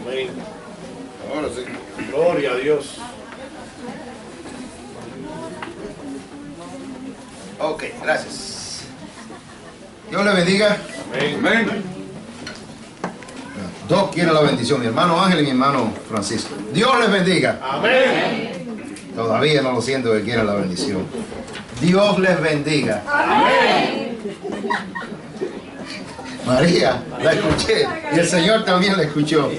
Amén. Ahora sí. Gloria a Dios. Ok, gracias. Dios le bendiga. Amén. Amén. Dos quieren la bendición, mi hermano Ángel y mi hermano Francisco. Dios les bendiga. Amén. Todavía no lo siento que quieren la bendición. Dios les bendiga. Amén. María, la escuché. Y el Señor también la escuchó.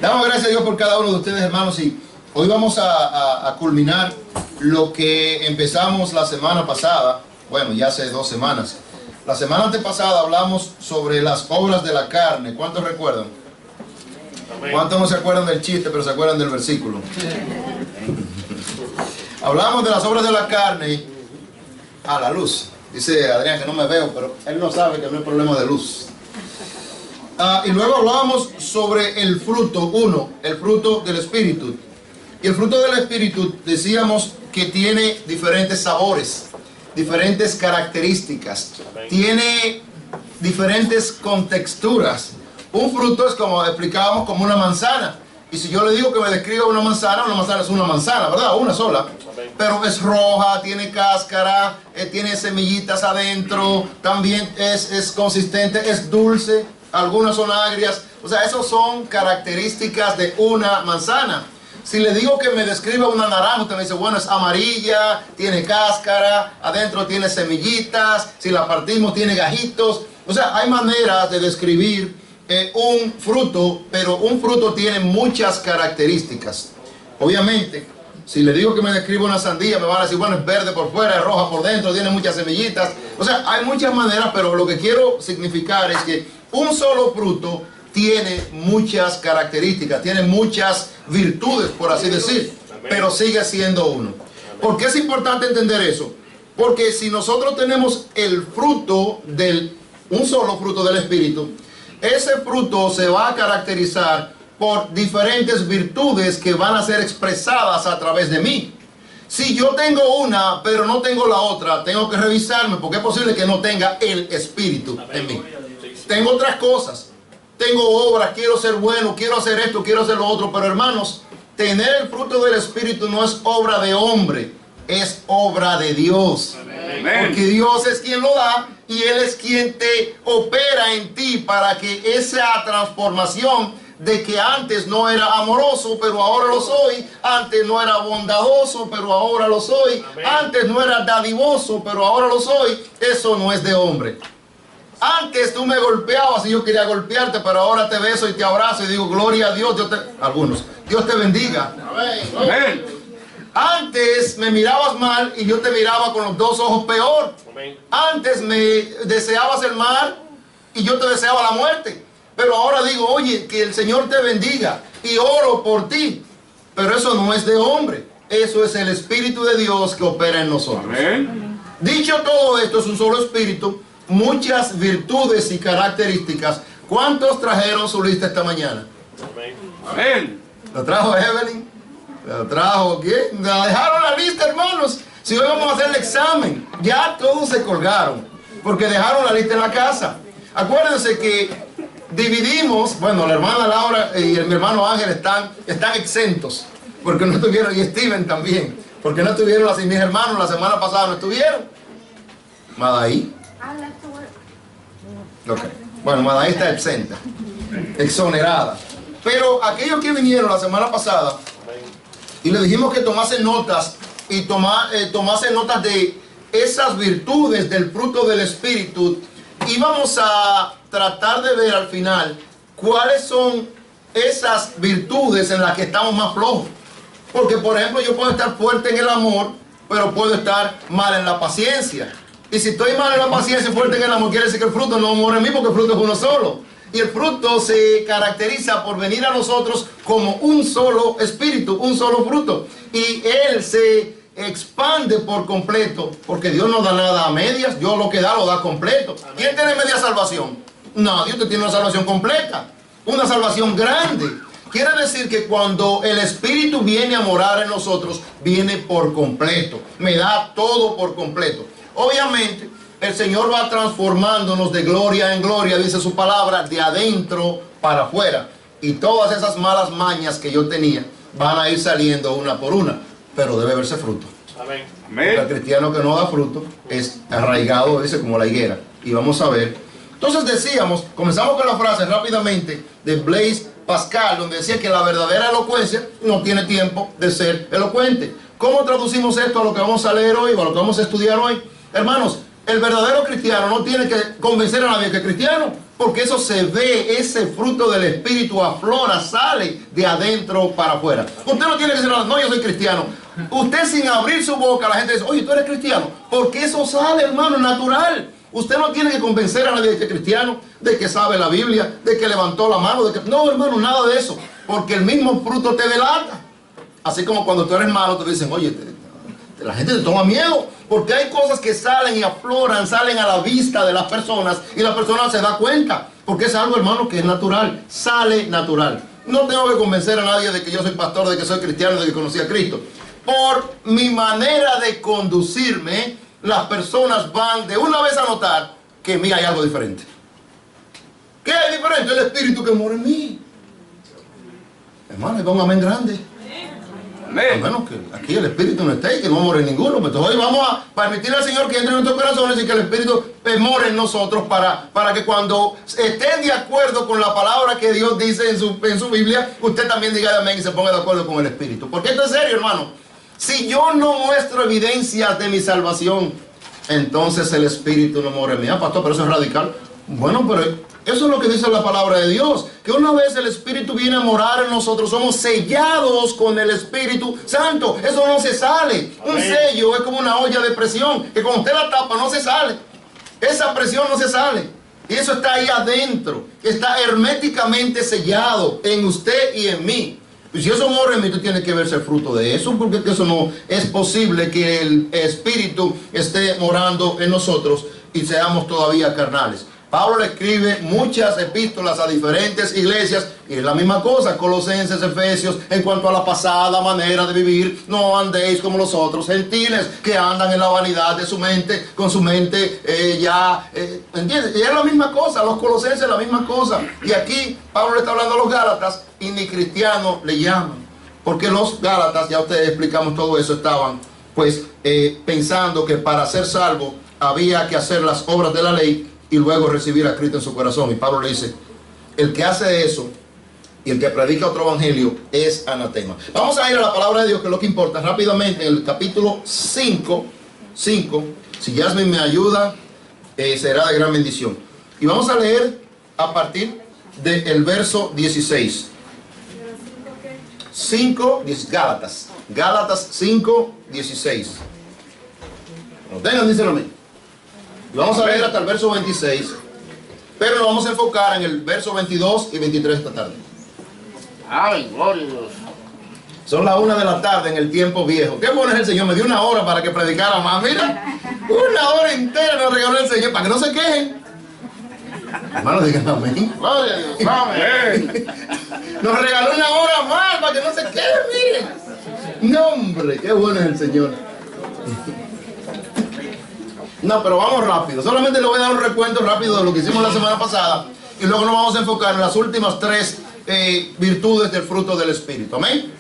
Damos gracias a Dios por cada uno de ustedes, hermanos. Y hoy vamos a culminar lo que empezamos la semana pasada. Bueno, ya hace 2 semanas. La semana antepasada hablamos sobre las obras de la carne. ¿Cuántos recuerdan? Amén. ¿Cuántos no se acuerdan del chiste, pero se acuerdan del versículo? Hablamos de las obras de la carne a la luz. Dice Adrián que no me veo, pero él no sabe que no hay problema de luz. Y luego hablamos sobre el fruto, el fruto del Espíritu. Y el fruto del Espíritu decíamos que tiene diferentes sabores, diferentes características, tiene diferentes contexturas. Un fruto es, como explicábamos, como una manzana. Y si yo le digo que me describa una manzana es una manzana, ¿verdad? Una sola. Pero es roja, tiene cáscara, tiene semillitas adentro, también es consistente, es dulce, algunas son agrias. O sea, esas son características de una manzana. Si le digo que me describa una naranja, usted me dice, bueno, es amarilla, tiene cáscara, adentro tiene semillitas, si la partimos tiene gajitos. O sea, hay maneras de describir un fruto, pero un fruto tiene muchas características. Obviamente, si le digo que me describa una sandía, me van a decir, bueno, es verde por fuera, es roja por dentro, tiene muchas semillitas. O sea, hay muchas maneras, pero lo que quiero significar es que un solo fruto tiene muchas características, tiene muchas virtudes, por así decir, pero sigue siendo uno. ¿Por qué es importante entender eso? Porque si nosotros tenemos el fruto un solo fruto del Espíritu, ese fruto se va a caracterizar por diferentes virtudes que van a ser expresadas a través de mí. Si yo tengo una, pero no tengo la otra, tengo que revisarme, porque es posible que no tenga el Espíritu en mí. Tengo otras cosas, tengo obras, quiero ser bueno, quiero hacer esto, quiero hacer lo otro, pero hermanos, tener el fruto del Espíritu no es obra de hombre, es obra de Dios. Amén. Porque Dios es quien lo da y Él es quien te opera en ti para que esa transformación de que antes no era amoroso, pero ahora lo soy, antes no era bondadoso, pero ahora lo soy, antes no era dadivoso, pero ahora lo soy, eso no es de hombre. Antes tú me golpeabas y yo quería golpearte, pero ahora te beso y te abrazo y digo, gloria a Dios. Dios te bendiga. Amén. Antes me mirabas mal y yo te miraba con los 2 ojos peor. Antes me deseabas el mal y yo te deseaba la muerte. Pero ahora digo, oye, que el Señor te bendiga y oro por ti. Pero eso no es de hombre. Eso es el Espíritu de Dios que opera en nosotros. Amén. Dicho todo esto, es un solo Espíritu, muchas virtudes y características. ¿Cuántos trajeron su lista esta mañana? Amén. ¿Lo trajo Evelyn? ¿Lo trajo quién? ¿La dejaron la lista, hermanos? Si hoy vamos a hacer el examen, ya todos se colgaron, porque dejaron la lista en la casa. Acuérdense que dividimos, bueno, la hermana Laura y mi hermano Ángel están exentos, porque no estuvieron, y Steven también, porque no estuvieron así. Mis hermanos la semana pasada no estuvieron. Madaí. Okay. Bueno, Madaí está exenta, exonerada. Pero aquellos que vinieron la semana pasada y le dijimos que tomasen notas y tomasen notas de esas virtudes del fruto del Espíritu, íbamos a tratar de ver al final cuáles son esas virtudes en las que estamos más flojos. Porque, por ejemplo, yo puedo estar fuerte en el amor, pero puedo estar mal en la paciencia. Y si estoy mal en la paciencia y fuerte en el amor, quiere decir que el fruto no mora en mí, porque el fruto es uno solo. Y el fruto se caracteriza por venir a nosotros como un solo espíritu, un solo fruto. Y Él se expande por completo, porque Dios no da nada a medias. Dios lo que da, lo da completo. ¿Quién tiene media salvación? No, Dios te tiene una salvación completa, una salvación grande. Quiere decir que cuando el Espíritu viene a morar en nosotros, viene por completo, me da todo por completo. Obviamente, el Señor va transformándonos de gloria en gloria, dice su palabra, de adentro para afuera. y todas esas malas mañas que yo tenía van a ir saliendo una por una, pero debe verse fruto. Amén. Porque el cristiano que no da fruto es arraigado, dice, como la higuera. Y vamos a ver. Entonces decíamos, comenzamos con la frase rápidamente de Blaise Pascal, donde decía que la verdadera elocuencia no tiene tiempo de ser elocuente. ¿Cómo traducimos esto a lo que vamos a leer hoy o a lo que vamos a estudiar hoy? Hermanos, el verdadero cristiano no tiene que convencer a nadie que es cristiano, porque eso se ve, ese fruto del Espíritu aflora, sale de adentro para afuera. Usted no tiene que decir, no, yo soy cristiano. Usted sin abrir su boca, la gente dice, oye, tú eres cristiano, porque eso sale, hermano, natural. Usted no tiene que convencer a nadie de que es cristiano, de que sabe la Biblia, de que levantó la mano, de que... No, hermano, nada de eso, porque el mismo fruto te delata. Así como cuando tú eres malo, te dicen, oye, la gente te toma miedo, porque hay cosas que salen y afloran, salen a la vista de las personas, y la persona se da cuenta, porque es algo, hermano, que es natural, sale natural. No tengo que convencer a nadie de que yo soy pastor, de que soy cristiano, de que conocí a Cristo. Por mi manera de conducirme, las personas van de una vez a notar que en mí hay algo diferente. ¿Qué hay diferente? El Espíritu que mora en mí. Hermano, es un amén grande. A menos que aquí el Espíritu no esté y que no more ninguno. Entonces hoy vamos a permitirle al Señor que entre en nuestros corazones y que el Espíritu more en nosotros para que cuando estén de acuerdo con la palabra que Dios dice en su Biblia, usted también diga amén y se ponga de acuerdo con el Espíritu. Porque esto es serio, hermano. Si yo no muestro evidencias de mi salvación, entonces el Espíritu no mora en mí. Ah, pastor, pero eso es radical. Bueno, pero eso es lo que dice la palabra de Dios, que una vez el Espíritu viene a morar en nosotros, somos sellados con el Espíritu Santo. Eso no se sale. Un sello es como una olla de presión, que cuando usted la tapa no se sale. Esa presión no se sale. Y eso está ahí adentro, está herméticamente sellado en usted y en mí. Y si eso mora en mí, tú tienes que verse el fruto de eso, porque eso no es posible que el Espíritu esté morando en nosotros y seamos todavía carnales. Pablo le escribe muchas epístolas a diferentes iglesias y es la misma cosa, Colosenses, Efesios, en cuanto a la pasada manera de vivir, no andéis como los otros gentiles que andan en la vanidad de su mente, con su mente ¿entiendes? Y es la misma cosa, los Colosenses la misma cosa. Y aquí Pablo le está hablando a los Gálatas y ni cristianos le llaman, porque los Gálatas, ya ustedes explicamos todo eso, estaban pues pensando que para ser salvo había que hacer las obras de la ley y luego recibir a Cristo en su corazón. Y Pablo le dice, el que hace eso y el que predica otro evangelio es anatema. Vamos a ir a la palabra de Dios, que es lo que importa, rápidamente, en el capítulo 5, si Yasmin me ayuda, será de gran bendición. Y vamos a leer a partir del verso 16. Gálatas 5, 16. No tengan, díselo a mí. Y vamos a leer hasta el verso 26, pero nos vamos a enfocar en el verso 22 y 23 esta tarde. Ay, gloria a Dios. Son las 1 de la tarde en el tiempo viejo. Qué bueno es el Señor, me dio una hora para que predicara más. Mira, una hora entera nos regaló el Señor, para que no se quejen. Hermano, digan amén. Gloria a Dios. Amén. Nos regaló una hora más para que no se quejen, miren. No, hombre, qué bueno es el Señor. No, pero vamos rápido. Solamente le voy a dar un recuento rápido de lo que hicimos la semana pasada y luego nos vamos a enfocar en las últimas 3 virtudes del fruto del Espíritu. Amén.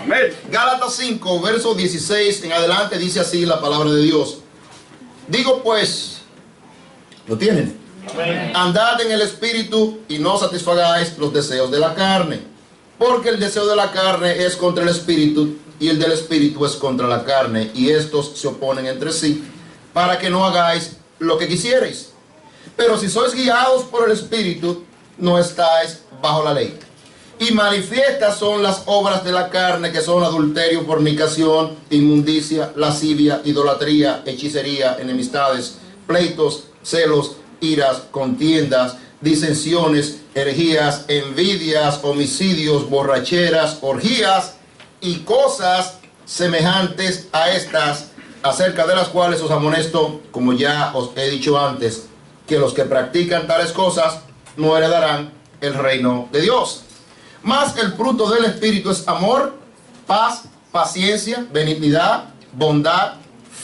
Amén. Gálatas 5, verso 16 en adelante dice así la palabra de Dios. Digo pues, ¿lo tienen? Amén. Andad en el Espíritu y no satisfagáis los deseos de la carne, porque el deseo de la carne es contra el Espíritu y el del Espíritu es contra la carne, y estos se oponen entre sí, para que no hagáis lo que quisierais. Pero si sois guiados por el Espíritu, no estáis bajo la ley. Y manifiestas son las obras de la carne, que son adulterio, fornicación, inmundicia, lascivia, idolatría, hechicería, enemistades, pleitos, celos, iras, contiendas, disensiones, herejías, envidias, homicidios, borracheras, orgías y cosas semejantes a estas, acerca de las cuales os amonesto, como ya os he dicho antes, que los que practican tales cosas no heredarán el reino de Dios. Mas el fruto del Espíritu es amor, paz, paciencia, benignidad, bondad,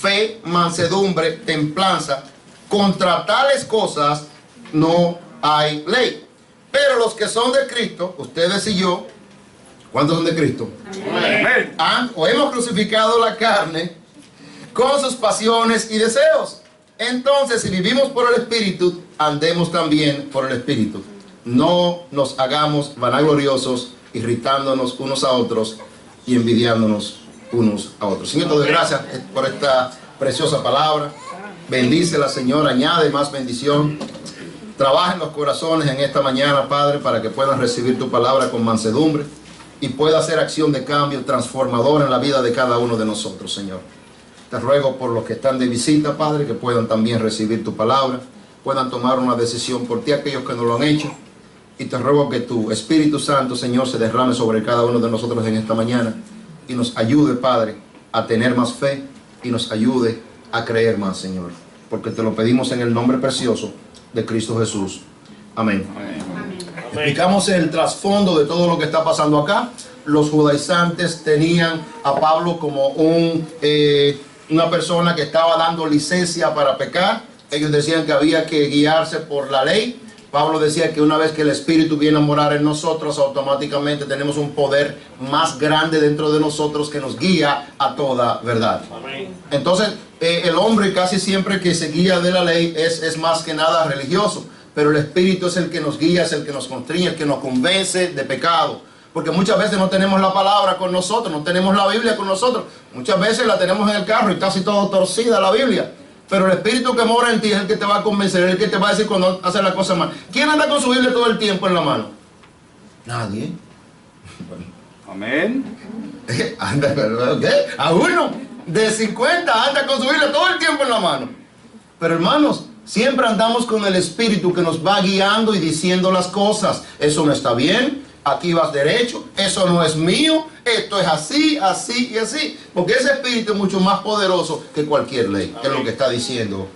fe, mansedumbre, templanza. Contra tales cosas no hay ley. Pero los que son de Cristo, ustedes y yo, ¿cuántos son de Cristo? Amén. Han o hemos crucificado la carne con sus pasiones y deseos. Entonces, si vivimos por el Espíritu, andemos también por el Espíritu. No nos hagamos vanagloriosos, irritándonos unos a otros y envidiándonos unos a otros. Señor, te doy gracias por esta preciosa palabra. Bendícela, Señor, añade más bendición. Trabaja en los corazones en esta mañana, Padre, para que puedan recibir tu palabra con mansedumbre y pueda hacer acción de cambio transformadora en la vida de cada uno de nosotros, Señor. Te ruego por los que están de visita, Padre, que puedan también recibir tu palabra, puedan tomar una decisión por ti, aquellos que no lo han hecho. Y te ruego que tu Espíritu Santo, Señor, se derrame sobre cada uno de nosotros en esta mañana y nos ayude, Padre, a tener más fe y nos ayude a creer más, Señor. Porque te lo pedimos en el nombre precioso de Cristo Jesús. Amén. Explicamos el trasfondo de todo lo que está pasando acá. Los judaizantes tenían a Pablo como una persona que estaba dando licencia para pecar. Ellos decían que había que guiarse por la ley. Pablo decía que una vez que el Espíritu viene a morar en nosotros, automáticamente tenemos un poder más grande dentro de nosotros que nos guía a toda verdad. Amén. Entonces, el hombre casi siempre que se guía de la ley es más que nada religioso, pero el Espíritu es el que nos guía, es el que nos constriñe, el que nos convence de pecado. Porque muchas veces no tenemos la palabra con nosotros, no tenemos la Biblia con nosotros. Muchas veces la tenemos en el carro y casi todo torcida la Biblia. Pero el Espíritu que mora en ti es el que te va a convencer, es el que te va a decir cuando haces la cosa mal. ¿Quién anda con su Biblia todo el tiempo en la mano? Nadie. Bueno. Amén. Anda, ¿qué? A uno de 50 anda con su Biblia todo el tiempo en la mano. Pero hermanos, siempre andamos con el Espíritu que nos va guiando y diciendo las cosas. Eso no está bien. Aquí vas derecho, eso no es mío, esto es así, así y así. Porque ese Espíritu es mucho más poderoso que cualquier ley. Es lo que está diciendo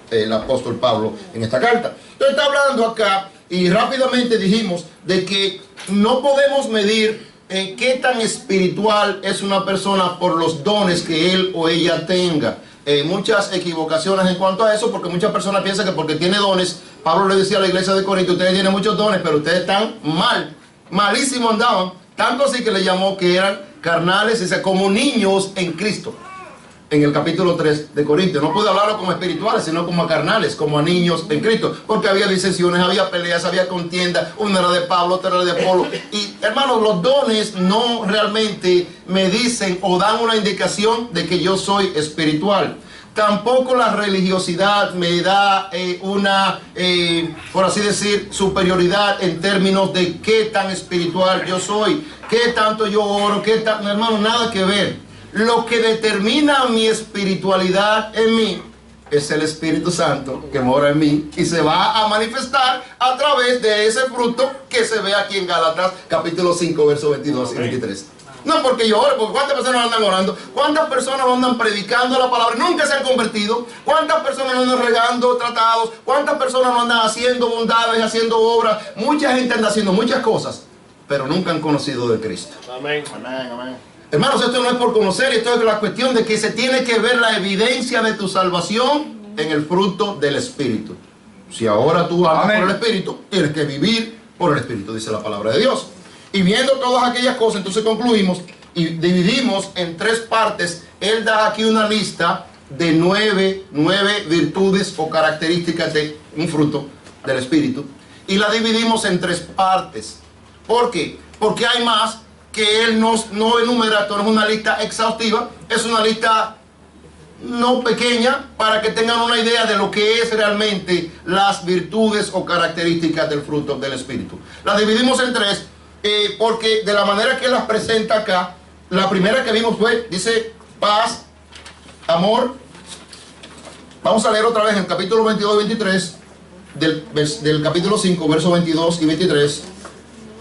el apóstol Pablo en esta carta. Entonces está hablando acá y rápidamente dijimos de que no podemos medir qué tan espiritual es una persona por los dones que él o ella tenga. Muchas equivocaciones en cuanto a eso, porque muchas personas piensan que porque tiene dones, Pablo le decía a la iglesia de Corinto, ustedes tienen muchos dones, pero ustedes están mal. Malísimo andaban, tanto así que le llamó que eran carnales, dice, como niños en Cristo. En el capítulo 3 de Corintios, no pude hablarlo como espirituales, sino como a carnales, como a niños en Cristo, porque había disensiones, había peleas, había contienda, una era de Pablo, otra era de Apolo. Y hermanos, los dones no realmente me dicen o dan una indicación de que yo soy espiritual. Tampoco la religiosidad me da por así decir, superioridad en términos de qué tan espiritual yo soy, qué tanto yo oro, hermano, nada que ver. Lo que determina mi espiritualidad en mí es el Espíritu Santo que mora en mí y se va a manifestar a través de ese fruto que se ve aquí en Gálatas capítulo 5, versos 22 y 23. No porque yo ore, porque ¿cuántas personas andan orando? ¿Cuántas personas andan predicando la palabra? Nunca se han convertido. ¿Cuántas personas andan regando tratados? ¿Cuántas personas no andan haciendo bondades, haciendo obras? Mucha gente anda haciendo muchas cosas, pero nunca han conocido de Cristo. Amén. Amén, amén. Hermanos, esto no es por conocer, esto es la cuestión de que se tiene que ver la evidencia de tu salvación en el fruto del Espíritu. Si ahora tú andas por el Espíritu, tienes que vivir por el Espíritu, dice la palabra de Dios. Y viendo todas aquellas cosas, entonces concluimos y dividimos en 3 partes. Él da aquí una lista de 9 virtudes o características de un fruto del Espíritu. Y la dividimos en 3 partes. ¿Por qué? Porque hay más que él no enumera. Esto no es una lista exhaustiva, es una lista no pequeña para que tengan una idea de lo que es realmente las virtudes o características del fruto del Espíritu. La dividimos en 3. Porque de la manera que las presenta acá, la primera que vimos fue, dice, paz, amor. Vamos a leer otra vez en el capítulo 22 y 23, del capítulo 5, versos 22 y 23.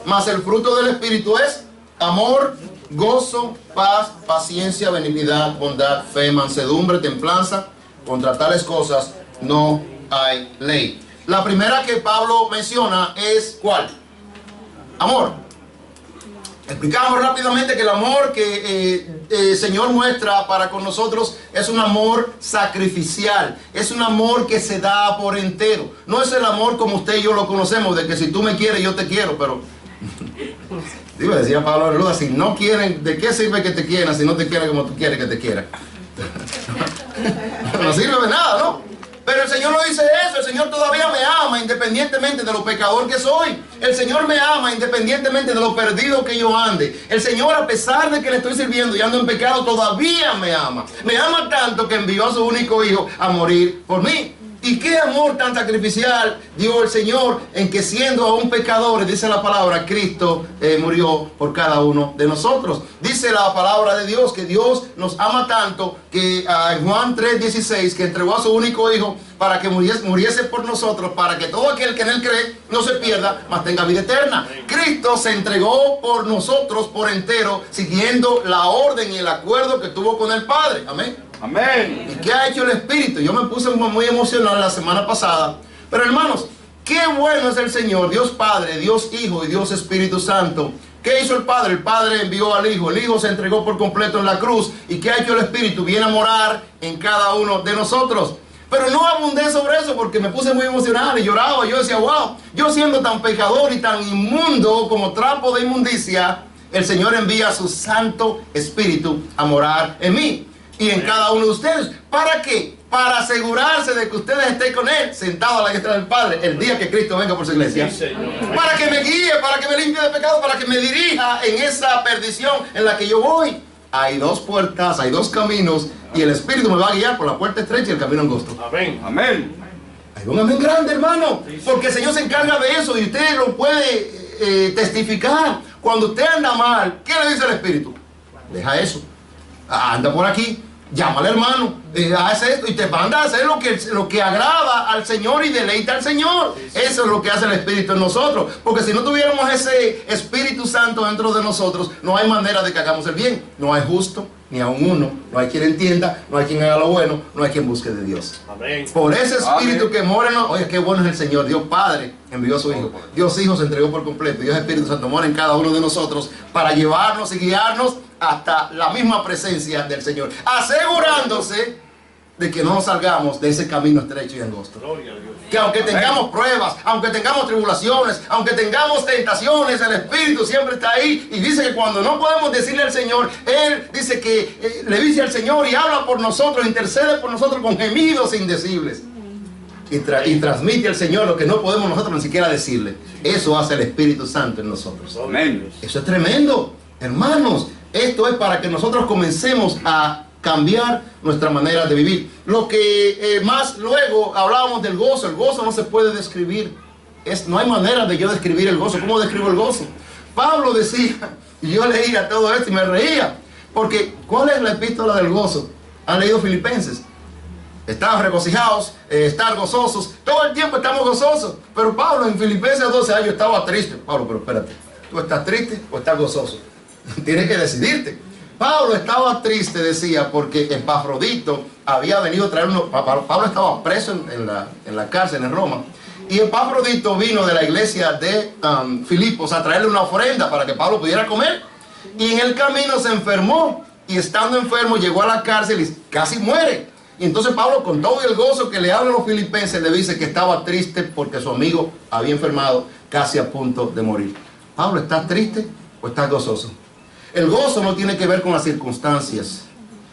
Mas el fruto del Espíritu es amor, gozo, paz, paciencia, benignidad, bondad, fe, mansedumbre, templanza. Contra tales cosas no hay ley. La primera que Pablo menciona es, ¿cuál? Amor. Explicamos rápidamente que el amor que el Señor muestra para con nosotros es un amor sacrificial, es un amor que se da por entero. No es el amor como usted y yo lo conocemos, de que si tú me quieres, yo te quiero, pero... Digo, decía Pablo Neruda, si no quieren, ¿de qué sirve que te quieran si no te quieren como tú quieres que te quieran? No sirve de nada, ¿no? Pero el Señor no dice eso. El Señor todavía me ama independientemente de lo pecador que soy. El Señor me ama independientemente de lo perdido que yo ande. El Señor, a pesar de que le estoy sirviendo y ando en pecado, todavía me ama. Me ama tanto que envió a su único hijo a morir por mí. ¿Y qué amor tan sacrificial dio el Señor en que, siendo aún pecadores, dice la palabra, Cristo murió por cada uno de nosotros? Dice la palabra de Dios que Dios nos ama tanto que en Juan 3:16, que entregó a su único hijo para que muriese por nosotros, para que todo aquel que en él cree no se pierda, mas tenga vida eterna. Cristo se entregó por nosotros por entero, siguiendo la orden y el acuerdo que tuvo con el Padre. Amén. Amén. ¿Y qué ha hecho el Espíritu? Yo me puse muy emocional la semana pasada. Pero hermanos, qué bueno es el Señor, Dios Padre, Dios Hijo y Dios Espíritu Santo. ¿Qué hizo el Padre? El Padre envió al Hijo. El Hijo se entregó por completo en la cruz. ¿Y qué ha hecho el Espíritu? Viene a morar en cada uno de nosotros. Pero no abundé sobre eso porque me puse muy emocional y lloraba. Yo decía, wow, yo siendo tan pecador y tan inmundo como trapo de inmundicia, el Señor envía a su Santo Espíritu a morar en mí y en cada uno de ustedes. ¿Para qué? Para asegurarse de que ustedes estén con Él, sentados a la diestra del Padre, el día que Cristo venga por su iglesia. Sí, Señor. Para que me guíe, para que me limpie de pecado, para que me dirija en esa perdición en la que yo voy. Hay dos puertas, hay dos caminos, y el Espíritu me va a guiar por la puerta estrecha y el camino angosto. Amén. Amén. Hay un amén grande, hermano, porque el Señor se encarga de eso y usted lo puede testificar. Cuando usted anda mal, ¿qué le dice el Espíritu? Deja eso, anda por aquí, llama al hermano, haz esto y te manda a hacer lo que agrada al Señor y deleita al Señor. Eso es lo que hace el Espíritu en nosotros, porque si no tuviéramos ese Espíritu Santo dentro de nosotros, no hay manera de que hagamos el bien. No hay justo, ni aun uno, no hay quien entienda, no hay quien haga lo bueno, no hay quien busque de Dios. Amén. Por ese Espíritu Amén. que mora en nosotros. Oye, qué bueno es el Señor. Dios Padre envió a su Hijo, Dios Hijo se entregó por completo, Dios Espíritu Santo mora en cada uno de nosotros para llevarnos y guiarnos hasta la misma presencia del Señor, asegurándose de que no nos salgamos de ese camino estrecho y angosto. Gloria a Dios. Que aunque tengamos pruebas, aunque tengamos tribulaciones, aunque tengamos tentaciones, el Espíritu siempre está ahí. Y dice que cuando no podemos decirle al Señor, Él dice que le dice al Señor y habla por nosotros, intercede por nosotros con gemidos indecibles. Y transmite al Señor lo que no podemos nosotros ni siquiera decirle. Eso hace el Espíritu Santo en nosotros. Amén. Eso es tremendo, hermanos. Esto es para que nosotros comencemos a cambiar nuestra manera de vivir. Lo que más luego hablábamos del gozo. El gozo no se puede describir. No hay manera de yo describir el gozo. ¿Cómo describo el gozo? Pablo decía, y yo leía todo esto y me reía, porque ¿cuál es la epístola del gozo? ¿Han leído Filipenses? Estar regocijados, estar gozosos. Todo el tiempo estamos gozosos. Pero Pablo en Filipenses 12 años estaba triste. Pablo, pero espérate, ¿tú estás triste o estás gozoso? Tienes que decidirte. Pablo estaba triste, decía, porque Epafrodito había venido a traer unos... Pablo estaba preso en la cárcel en Roma. Y Epafrodito vino de la iglesia de Filipos a traerle una ofrenda para que Pablo pudiera comer. Y en el camino se enfermó. Y estando enfermo llegó a la cárcel y casi muere. Y entonces Pablo, con todo el gozo que le habla a los filipenses, le dice que estaba triste porque su amigo había enfermado, casi a punto de morir. Pablo, ¿estás triste o estás gozoso? El gozo no tiene que ver con las circunstancias.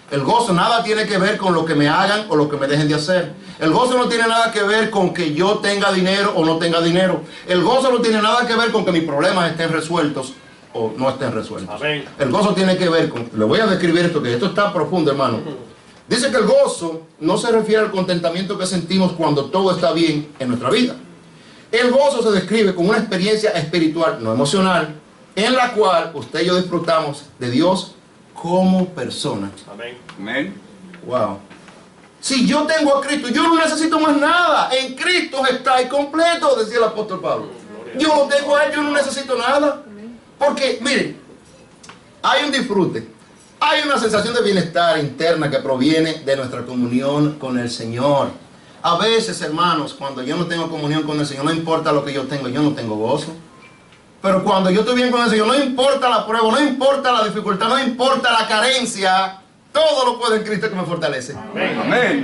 El gozo nada tiene que ver con lo que me hagan o lo que me dejen de hacer. El gozo no tiene nada que ver con que yo tenga dinero o no tenga dinero. El gozo no tiene nada que ver con que mis problemas estén resueltos o no estén resueltos. Amén. El gozo tiene que ver con... Le voy a describir esto, que esto está profundo, hermano. Dice que el gozo no se refiere al contentamiento que sentimos cuando todo está bien en nuestra vida. El gozo se describe como una experiencia espiritual, no emocional, en la cual usted y yo disfrutamos de Dios como persona. Amén. Amén. Wow. Si yo tengo a Cristo, yo no necesito más nada. En Cristo está completo, decía el apóstol Pablo. Yo lo tengo a Él, yo no necesito nada. Porque, miren, hay un disfrute, hay una sensación de bienestar interna que proviene de nuestra comunión con el Señor. A veces, hermanos, cuando yo no tengo comunión con el Señor, no importa lo que yo tengo no tengo gozo. Pero cuando yo estoy bien con el Señor, no importa la prueba, no importa la dificultad, no importa la carencia, todo lo puedo en Cristo que me fortalece. Amén.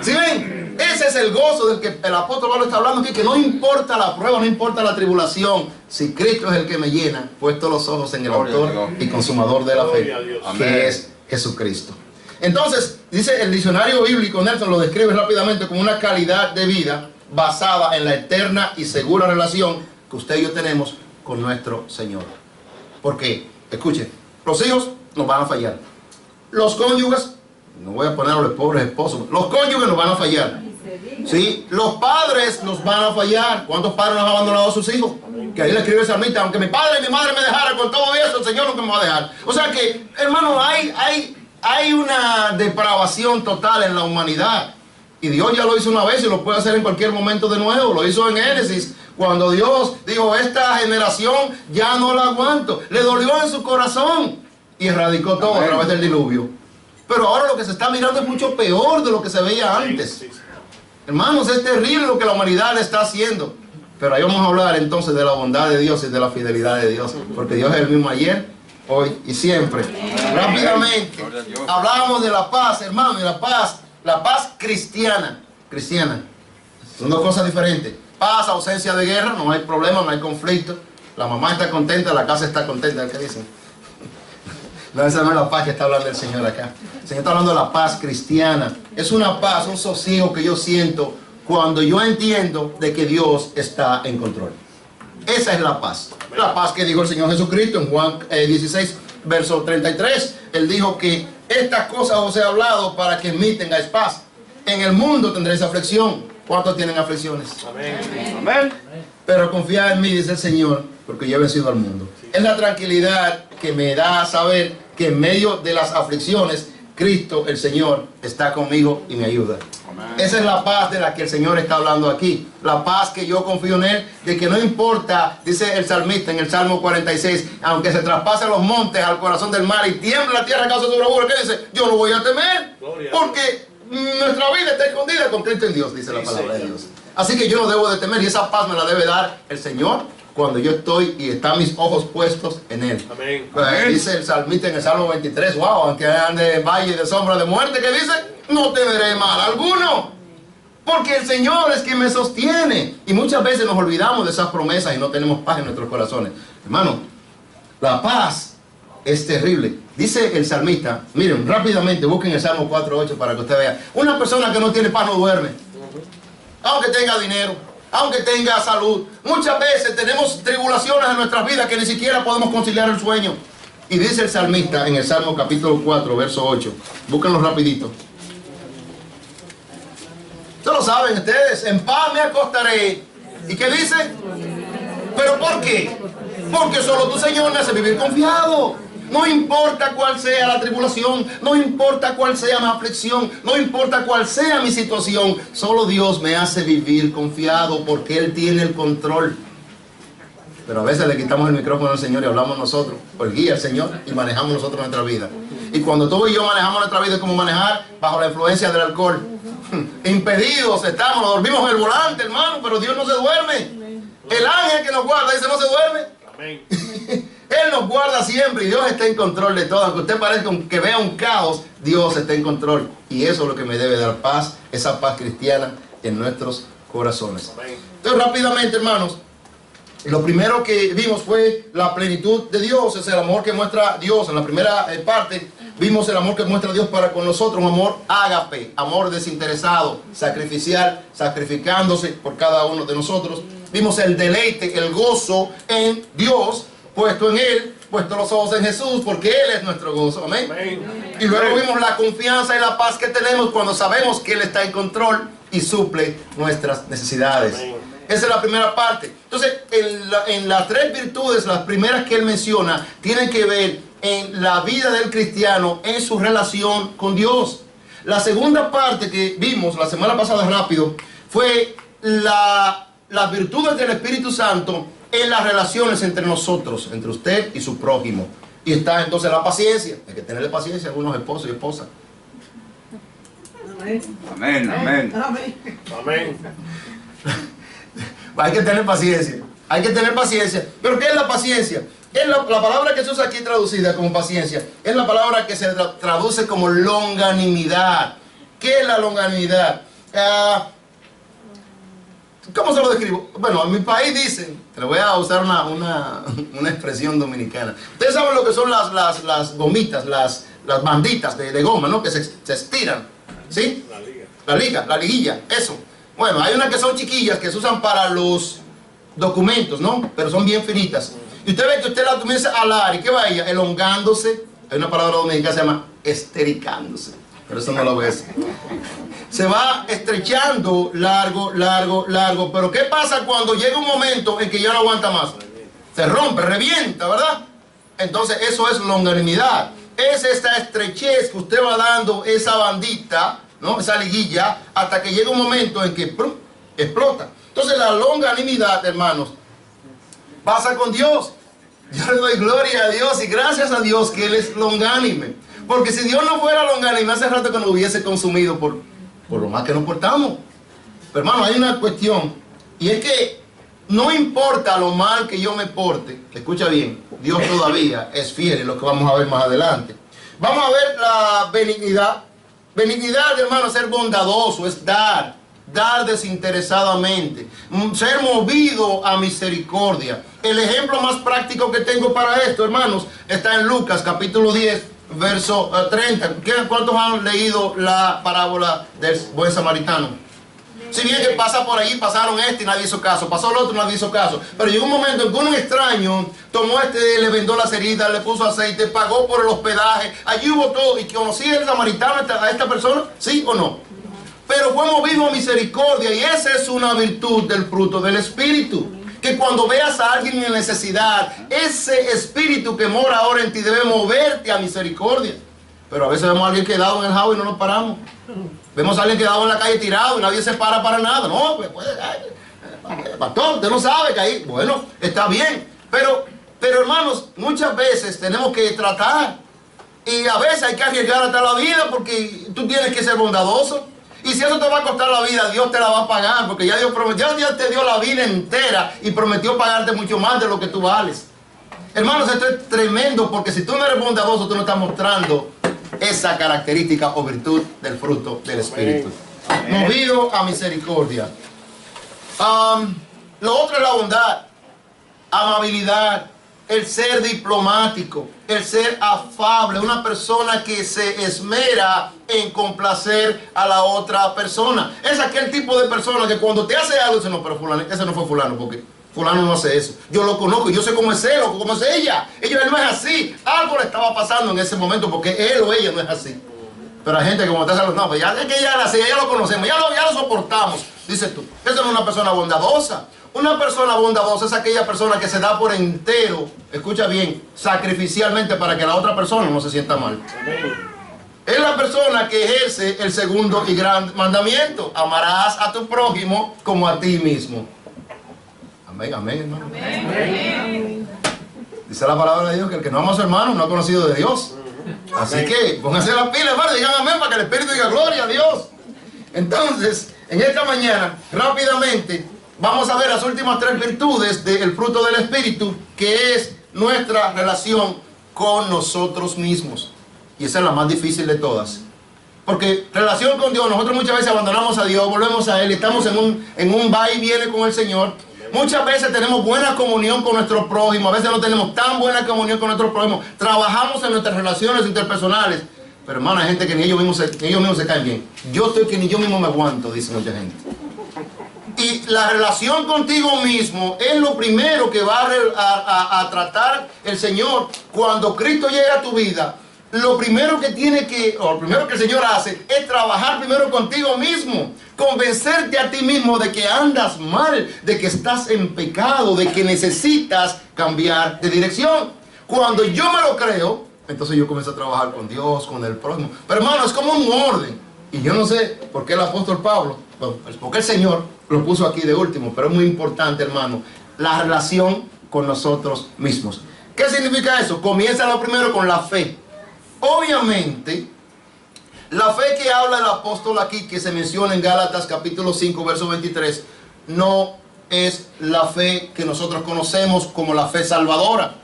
¿Sí ven? Ese es el gozo del que el apóstol Pablo está hablando aquí, que no importa la prueba, no importa la tribulación, si Cristo es el que me llena, puesto los ojos en el autor y consumador de la fe, que es Jesucristo. Entonces, dice el diccionario bíblico, Nelson lo describe rápidamente como una calidad de vida basada en la eterna y segura relación que usted y yo tenemos con nuestro Señor. Porque, escuche, los hijos nos van a fallar. Los cónyuges, no voy a poner a los pobres esposos, los cónyuges nos van a fallar. ¿Sí? Los padres nos van a fallar. ¿Cuántos padres nos han abandonado a sus hijos? Que ahí le escribe el salmista, aunque mi padre y mi madre me dejaran, con todo eso el Señor nunca me va a dejar. O sea que, hermano, hay una depravación total en la humanidad. Y Dios ya lo hizo una vez y lo puede hacer en cualquier momento de nuevo. Lo hizo en Génesis, cuando Dios dijo, esta generación ya no la aguanto. Le dolió en su corazón y erradicó todo a través del diluvio. Pero ahora lo que se está mirando es mucho peor de lo que se veía antes. Hermanos, es terrible lo que la humanidad le está haciendo. Pero ahí vamos a hablar entonces de la bondad de Dios y de la fidelidad de Dios. Porque Dios es el mismo ayer, hoy y siempre. Rápidamente, hablábamos de la paz, hermano, de la paz cristiana. Son dos cosas diferentes. Paz, ausencia de guerra, no hay problema, no hay conflicto. La mamá está contenta, la casa está contenta. ¿Qué dicen? No, esa no es la paz que está hablando el Señor acá. El Señor está hablando de la paz cristiana. Es una paz, un sosiego que yo siento cuando yo entiendo de que Dios está en control. Esa es la paz. La paz que dijo el Señor Jesucristo en Juan 16, verso 33. Él dijo que estas cosas os he hablado para que en mí tengáis paz. En el mundo tendréis aflicción. ¿Cuántos tienen aflicciones? Amén. Amén. Pero confiad en mí, dice el Señor, porque yo he vencido al mundo. Es la tranquilidad que me da a saber que en medio de las aflicciones, Cristo, el Señor, está conmigo y me ayuda. Amén. Esa es la paz de la que el Señor está hablando aquí. La paz que yo confío en Él, de que no importa, dice el salmista en el Salmo 46, aunque se traspasen los montes al corazón del mar y tiemble la tierra a causa de su bravura, ¿qué dice? Yo no voy a temer, porque nuestra vida está escondida con Cristo en Dios, dice la palabra de Dios. Así que yo no debo de temer y esa paz me la debe dar el Señor cuando yo estoy y están mis ojos puestos en Él. Amén. Dice el salmista en el Salmo 23, wow, aunque ande en valle de sombra de muerte, ¿qué dice? No temeré mal alguno, porque el Señor es quien me sostiene. Y muchas veces nos olvidamos de esas promesas y no tenemos paz en nuestros corazones. Hermano, la paz es terrible. Dice el salmista, miren, rápidamente, busquen el Salmo 4.8 para que usted vea. Una persona que no tiene paz no duerme, aunque tenga dinero, aunque tenga salud. Muchas veces tenemos tribulaciones en nuestras vidas que ni siquiera podemos conciliar el sueño. Y dice el salmista en el Salmo capítulo 4, verso 8. Búsquenlo rapidito. Ustedes lo saben ustedes. En paz me acostaré. ¿Y qué dice? ¿Pero por qué? Porque solo tu Señor me hace vivir confiado. No importa cuál sea la tribulación, no importa cuál sea mi aflicción, no importa cuál sea mi situación, solo Dios me hace vivir confiado porque Él tiene el control. Pero a veces le quitamos el micrófono al Señor y hablamos nosotros, por guía al Señor, y manejamos nosotros nuestra vida. Y cuando tú y yo manejamos nuestra vida es como manejar bajo la influencia del alcohol. Impedidos estamos, nos dormimos en el volante, hermano, pero Dios no se duerme. El ángel que nos guarda dice no se duerme. Amén. Él nos guarda siempre y Dios está en control de todo. Aunque usted parezca que vea un caos, Dios está en control. Y eso es lo que me debe dar paz, esa paz cristiana en nuestros corazones. Amén. Entonces rápidamente, hermanos, lo primero que vimos fue la plenitud de Dios. Es el amor que muestra Dios. En la primera parte vimos el amor que muestra Dios para con nosotros. Un amor ágape, amor desinteresado, sacrificial, sacrificándose por cada uno de nosotros. Vimos el deleite, el gozo en Dios, puesto en Él, puesto los ojos en Jesús, porque Él es nuestro gozo. Amén. Amén. Y luego vimos la confianza y la paz que tenemos cuando sabemos que Él está en control y suple nuestras necesidades. Amén. Esa es la primera parte. Entonces, en las tres virtudes, las primeras que Él menciona, tienen que ver en la vida del cristiano, en su relación con Dios. La segunda parte que vimos la semana pasada rápido, fue las virtudes del Espíritu Santo en las relaciones entre nosotros, entre usted y su prójimo. Y está entonces la paciencia. Hay que tenerle paciencia a algunos esposos y esposas. Amén. Amén. Amén. Hay que tener paciencia. Hay que tener paciencia. ¿Pero qué es la paciencia? Es la palabra que se usa aquí traducida como paciencia. Es la palabra que se traduce como longanimidad. ¿Qué es la longanimidad? ¿Cómo se lo describo? Bueno, en mi país dicen, te voy a usar una expresión dominicana. Ustedes saben lo que son las gomitas, las banditas de goma, ¿no? Que se estiran, ¿sí? La liguilla, eso. Bueno, hay unas que son chiquillas que se usan para los documentos, ¿no? Pero son bien finitas. Y usted ve que usted la comienza a alar, ¿y qué va ella? Elongándose. Hay una palabra dominicana que se llama estericándose. Pero eso no lo ves. Se va estrechando largo. Pero ¿qué pasa cuando llega un momento en que ya no aguanta más? Se rompe, revienta, ¿verdad? Entonces eso es longanimidad. Es esta estrechez que usted va dando esa bandita, ¿no? Esa liguilla, hasta que llega un momento en que ¡prum!, explota. Entonces la longanimidad, hermanos, pasa con Dios. Yo le doy gloria a Dios y gracias a Dios que Él es longánime. Porque si Dios no fuera longánime, hace rato que nos hubiese consumido por lo más que nos portamos. Pero hermano, hay una cuestión, y es que no importa lo mal que yo me porte, escucha bien, Dios todavía es fiel, es lo que vamos a ver más adelante. Vamos a ver la benignidad. Benignidad, hermano, es ser bondadoso, es dar desinteresadamente, ser movido a misericordia. El ejemplo más práctico que tengo para esto, hermanos, está en Lucas capítulo 10, verso 30. ¿Cuántos han leído la parábola del buen samaritano? Si bien que pasa por allí, pasaron y nadie hizo caso, pasó el otro y nadie hizo caso, pero llegó un momento en que un extraño tomó le vendó las heridas, le puso aceite, pagó por el hospedaje, allí hubo todo. ¿Y conocía el samaritano a esta persona? ¿Sí o no? Pero fue movido a misericordia, y esa es una virtud del fruto del Espíritu. Que cuando veas a alguien en necesidad, ese Espíritu que mora ahora en ti debe moverte a misericordia. Pero a veces vemos a alguien quedado en el jao y no nos paramos. Vemos a alguien quedado en la calle tirado y nadie se para nada. No, pues, pastor, usted no sabe que ahí, bueno, está bien. Pero hermanos, muchas veces tenemos que tratar. Y a veces hay que arriesgar hasta la vida porque tú tienes que ser bondadoso. Y si eso te va a costar la vida, Dios te la va a pagar, porque ya Dios prometió, Dios te dio la vida entera y prometió pagarte mucho más de lo que tú vales. Hermanos, esto es tremendo, porque si tú no eres bondadoso, tú no estás mostrando esa característica o virtud del fruto del Espíritu. Amén. Movido a misericordia. Lo otro es la bondad, amabilidad, el ser diplomático, el ser afable, una persona que se esmera en complacer a la otra persona. Es aquel tipo de persona que cuando te hace algo dice, no, pero fulano, ese no fue fulano, porque fulano no hace eso. Yo lo conozco, yo sé cómo es él o cómo es ella. Él no es así. Algo le estaba pasando en ese momento porque él o ella no es así. Pero hay gente que como te hace, no, pues ya es que ya era así, ya lo conocemos, ya lo soportamos. Dices tú, esa no es una persona bondadosa. Una persona bondadosa es aquella persona que se da por entero, escucha bien, sacrificialmente para que la otra persona no se sienta mal. Es la persona que ejerce el segundo y gran mandamiento: amarás a tu prójimo como a ti mismo. Amén, amén, hermano. Amén. Dice la palabra de Dios que el que no ama a su hermano no ha conocido de Dios. Así que pónganse las pilas, hermano, digan amén para que el Espíritu diga gloria a Dios. Entonces, en esta mañana, rápidamente, vamos a ver las últimas tres virtudes del fruto del Espíritu, que es nuestra relación con nosotros mismos. Y esa es la más difícil de todas. Porque relación con Dios, nosotros muchas veces abandonamos a Dios, volvemos a Él, estamos en un va y viene con el Señor. Muchas veces tenemos buena comunión con nuestro prójimo, a veces no tenemos tan buena comunión con nuestro prójimo. Trabajamos en nuestras relaciones interpersonales. Pero hermano, hay gente que ni ellos mismos se caen bien. Yo estoy que ni yo mismo me aguanto, dice mucha gente. Y la relación contigo mismo es lo primero que va a tratar el Señor. Cuando Cristo llega a tu vida, lo primero que el Señor hace es trabajar primero contigo mismo. Convencerte a ti mismo de que andas mal, de que estás en pecado, de que necesitas cambiar de dirección. Cuando yo me lo creo, entonces yo comienzo a trabajar con Dios, con el prójimo. Pero hermano, es como un orden. Y yo no sé por qué el apóstol Pablo, bueno, es porque el Señor lo puso aquí de último, pero es muy importante, hermano, la relación con nosotros mismos. ¿Qué significa eso? Comienza lo primero con la fe. Obviamente, la fe que habla el apóstol aquí, que se menciona en Gálatas capítulo 5, verso 23, no es la fe que nosotros conocemos como la fe salvadora.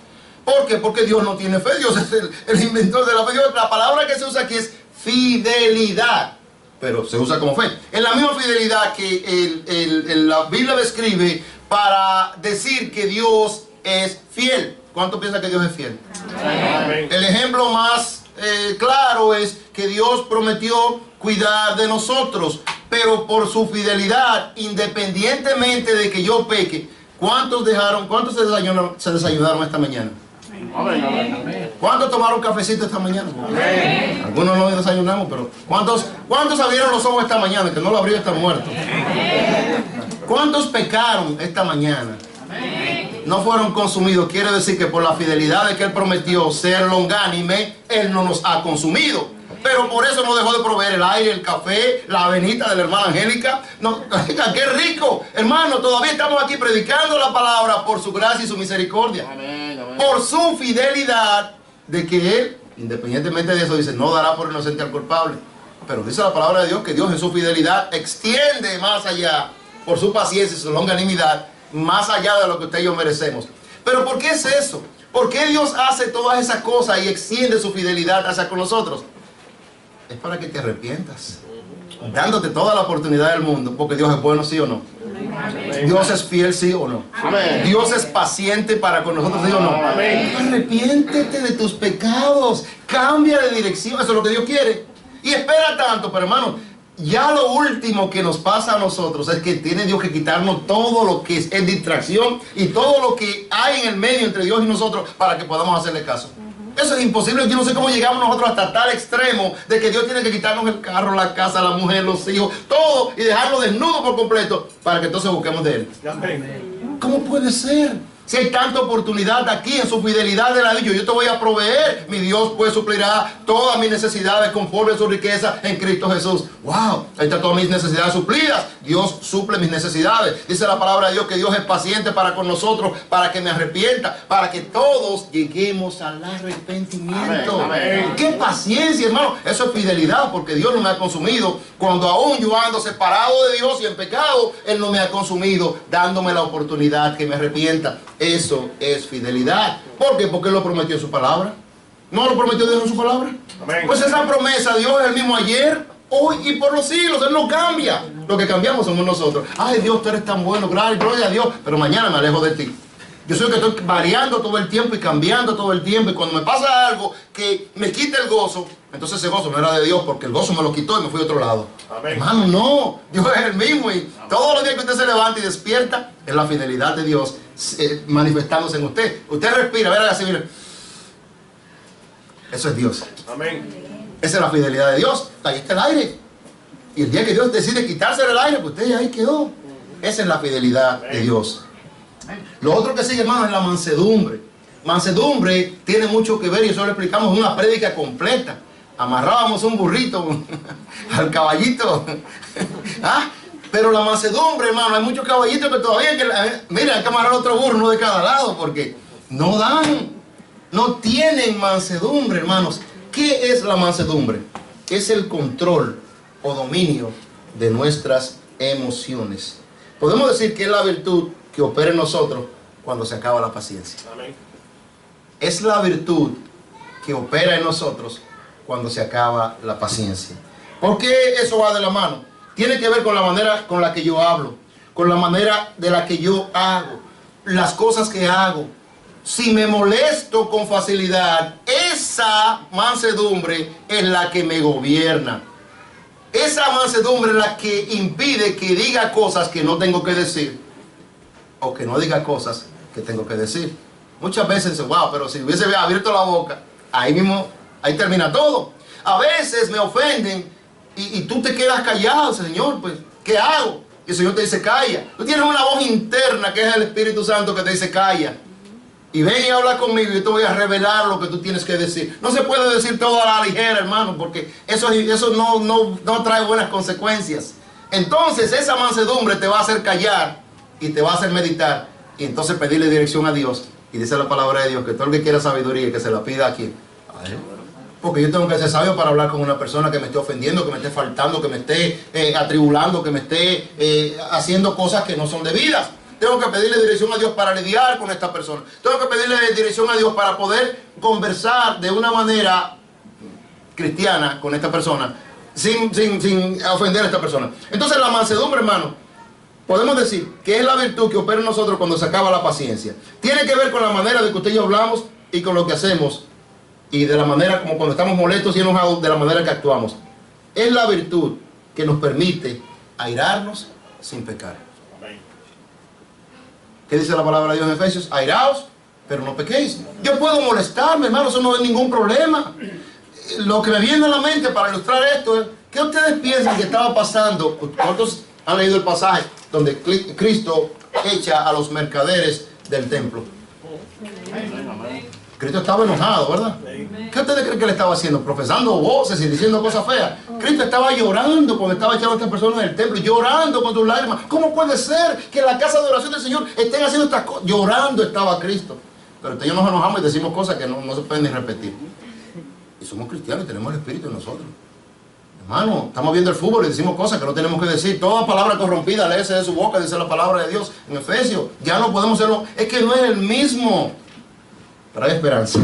¿Por qué? Porque Dios no tiene fe. Dios es el inventor de la fe. La palabra que se usa aquí es fidelidad, pero se usa como fe. Es la misma fidelidad que la Biblia describe para decir que Dios es fiel. ¿Cuánto piensa que Dios es fiel? Amén. El ejemplo más claro es que Dios prometió cuidar de nosotros, pero por su fidelidad, independientemente de que yo peque, ¿cuántos se desayunaron esta mañana? Amén. ¿Cuántos tomaron cafecito esta mañana? Amén. Algunos no desayunamos, pero ¿cuántos abrieron los ojos esta mañana? Que no lo abrió, están muertos. ¿Cuántos pecaron esta mañana? No fueron consumidos. Quiere decir que por la fidelidad de que Él prometió ser longánime, Él no nos ha consumido. Pero por eso no dejó de proveer el aire, el café, la avenita de la hermana Angélica. No, ¡qué rico! Hermano, todavía estamos aquí predicando la palabra por su gracia y su misericordia. Por su fidelidad de que Él, independientemente de eso, dice, no dará por inocente al culpable. Pero dice la palabra de Dios que Dios en su fidelidad extiende más allá, por su paciencia y su longanimidad, más allá de lo que usted y yo merecemos. Pero ¿por qué es eso? ¿Por qué Dios hace todas esas cosas y extiende su fidelidad hacia con nosotros? Es para que te arrepientas, dándote toda la oportunidad del mundo, porque Dios es bueno, sí o no. Dios es fiel, sí o no. Amén. Dios es paciente para con nosotros, sí o no. Amén. Arrepiéntete de tus pecados, cambia de dirección, eso es lo que Dios quiere. Y espera tanto, pero hermano, ya lo último que nos pasa a nosotros es que tiene Dios que quitarnos todo lo que es distracción y todo lo que hay en el medio entre Dios y nosotros para que podamos hacerle caso. Eso es imposible. Yo no sé cómo llegamos nosotros hasta tal extremo de que Dios tiene que quitarnos el carro, la casa, la mujer, los hijos, todo y dejarlo desnudo por completo para que entonces busquemos de Él. Amén. ¿Cómo puede ser? Si hay tanta oportunidad aquí en su fidelidad de la dicho, yo te voy a proveer, mi Dios pues suplirá todas mis necesidades conforme a su riqueza en Cristo Jesús. Wow, ahí están todas mis necesidades suplidas. Dios suple mis necesidades. Dice la palabra de Dios que Dios es paciente para con nosotros, para que me arrepienta, para que todos lleguemos al arrepentimiento. Amén, amén. ¡Qué paciencia, hermano! Eso es fidelidad, porque Dios no me ha consumido. Cuando aún yo ando separado de Dios y en pecado, Él no me ha consumido, dándome la oportunidad que me arrepienta. Eso es fidelidad. ¿Por qué? Porque Él lo prometió en su palabra. ¿No lo prometió Dios en su palabra? Amén. Pues esa promesa, Dios es el mismo ayer, hoy y por los siglos. Él no cambia. Lo que cambiamos somos nosotros. Ay, Dios, tú eres tan bueno, gloria a Dios, pero mañana me alejo de ti. Yo soy el que estoy variando todo el tiempo y cambiando todo el tiempo. Y cuando me pasa algo que me quita el gozo, entonces ese gozo no era de Dios, porque el gozo me lo quitó y me fui a otro lado. Amén. Hermano, no. Dios es el mismo. Y todos los días que usted se levanta y despierta, es la fidelidad de Dios manifestándose en usted. Usted respira, verá así, mire. Eso es Dios. Amén. Esa es la fidelidad de Dios. Ahí está el aire. Y el día que Dios decide quitarse el aire, pues usted ahí quedó. Esa es la fidelidad de Dios. Lo otro que sigue, hermano, es la mansedumbre. Mansedumbre tiene mucho que ver, y eso lo explicamos en una prédica completa. Amarrábamos un burrito al caballito. ¿Ah? Pero la mansedumbre, hermano, hay muchos caballitos que todavía mira, hay que amarrar otro burro, uno de cada lado, porque no dan, no tienen mansedumbre, hermanos. ¿Qué es la mansedumbre? Es el control o dominio de nuestras emociones. Podemos decir que es la virtud que opera en nosotros cuando se acaba la paciencia. Amén. Es la virtud que opera en nosotros cuando se acaba la paciencia. ¿Por qué eso va de la mano? Tiene que ver con la manera con la que yo hablo, con la manera de la que yo hago, las cosas que hago. Si me molesto con facilidad, esa mansedumbre es la que me gobierna. Esa mansedumbre es la que impide que diga cosas que no tengo que decir, o que no diga cosas que tengo que decir. Muchas veces dicen, wow, pero si hubiese abierto la boca, ahí mismo, ahí termina todo. A veces me ofenden y tú te quedas callado, Señor, pues, ¿qué hago? Y el Señor te dice, calla. Tú tienes una voz interna que es el Espíritu Santo que te dice, calla. Y ven y habla conmigo y yo te voy a revelar lo que tú tienes que decir. No se puede decir todo a la ligera, hermano, porque eso no trae buenas consecuencias. Entonces esa mansedumbre te va a hacer callar y te va a hacer meditar y entonces pedirle dirección a Dios. Y dice la palabra de Dios que todo el que quiera sabiduría, que se la pida aquí. A Él. Porque yo tengo que ser sabio para hablar con una persona que me esté ofendiendo, que me esté faltando, que me esté atribulando, que me esté haciendo cosas que no son debidas. tengo que pedirle dirección a Dios para lidiar con esta persona. Tengo que pedirle dirección a Dios para poder conversar de una manera cristiana con esta persona, sin ofender a esta persona. Entonces la mansedumbre, hermano, podemos decir que es la virtud que opera en nosotros cuando se acaba la paciencia. Tiene que ver con la manera de que usted y yo hablamos y con lo que hacemos, y de la manera como cuando estamos molestos y enojados, de la manera que actuamos. Es la virtud que nos permite airarnos sin pecar. ¿Qué dice la palabra de Dios en Efesios? Airaos, pero no pequéis. Yo puedo molestarme, hermano, eso no es ningún problema. Lo que me viene a la mente para ilustrar esto es, ¿qué ustedes piensan que estaba pasando? ¿Cuántos han leído el pasaje donde Cristo echa a los mercaderes del templo? Cristo estaba enojado, ¿verdad? ¿Qué ustedes creen que le estaba haciendo? Profesando voces y diciendo cosas feas. Cristo estaba llorando cuando estaba echando a estas personas del templo, llorando con sus lágrimas. ¿Cómo puede ser que en la casa de oración del Señor estén haciendo estas cosas? Llorando estaba Cristo. Pero usted y yo nos enojamos y decimos cosas que no se pueden ni repetir. Y somos cristianos y tenemos el Espíritu en nosotros. Hermano, estamos viendo el fútbol y decimos cosas que no tenemos que decir. Toda palabra corrompida, léese de su boca, dice la palabra de Dios en Efesios. Ya no podemos serlo. Es que no es el mismo. Pero hay esperanza.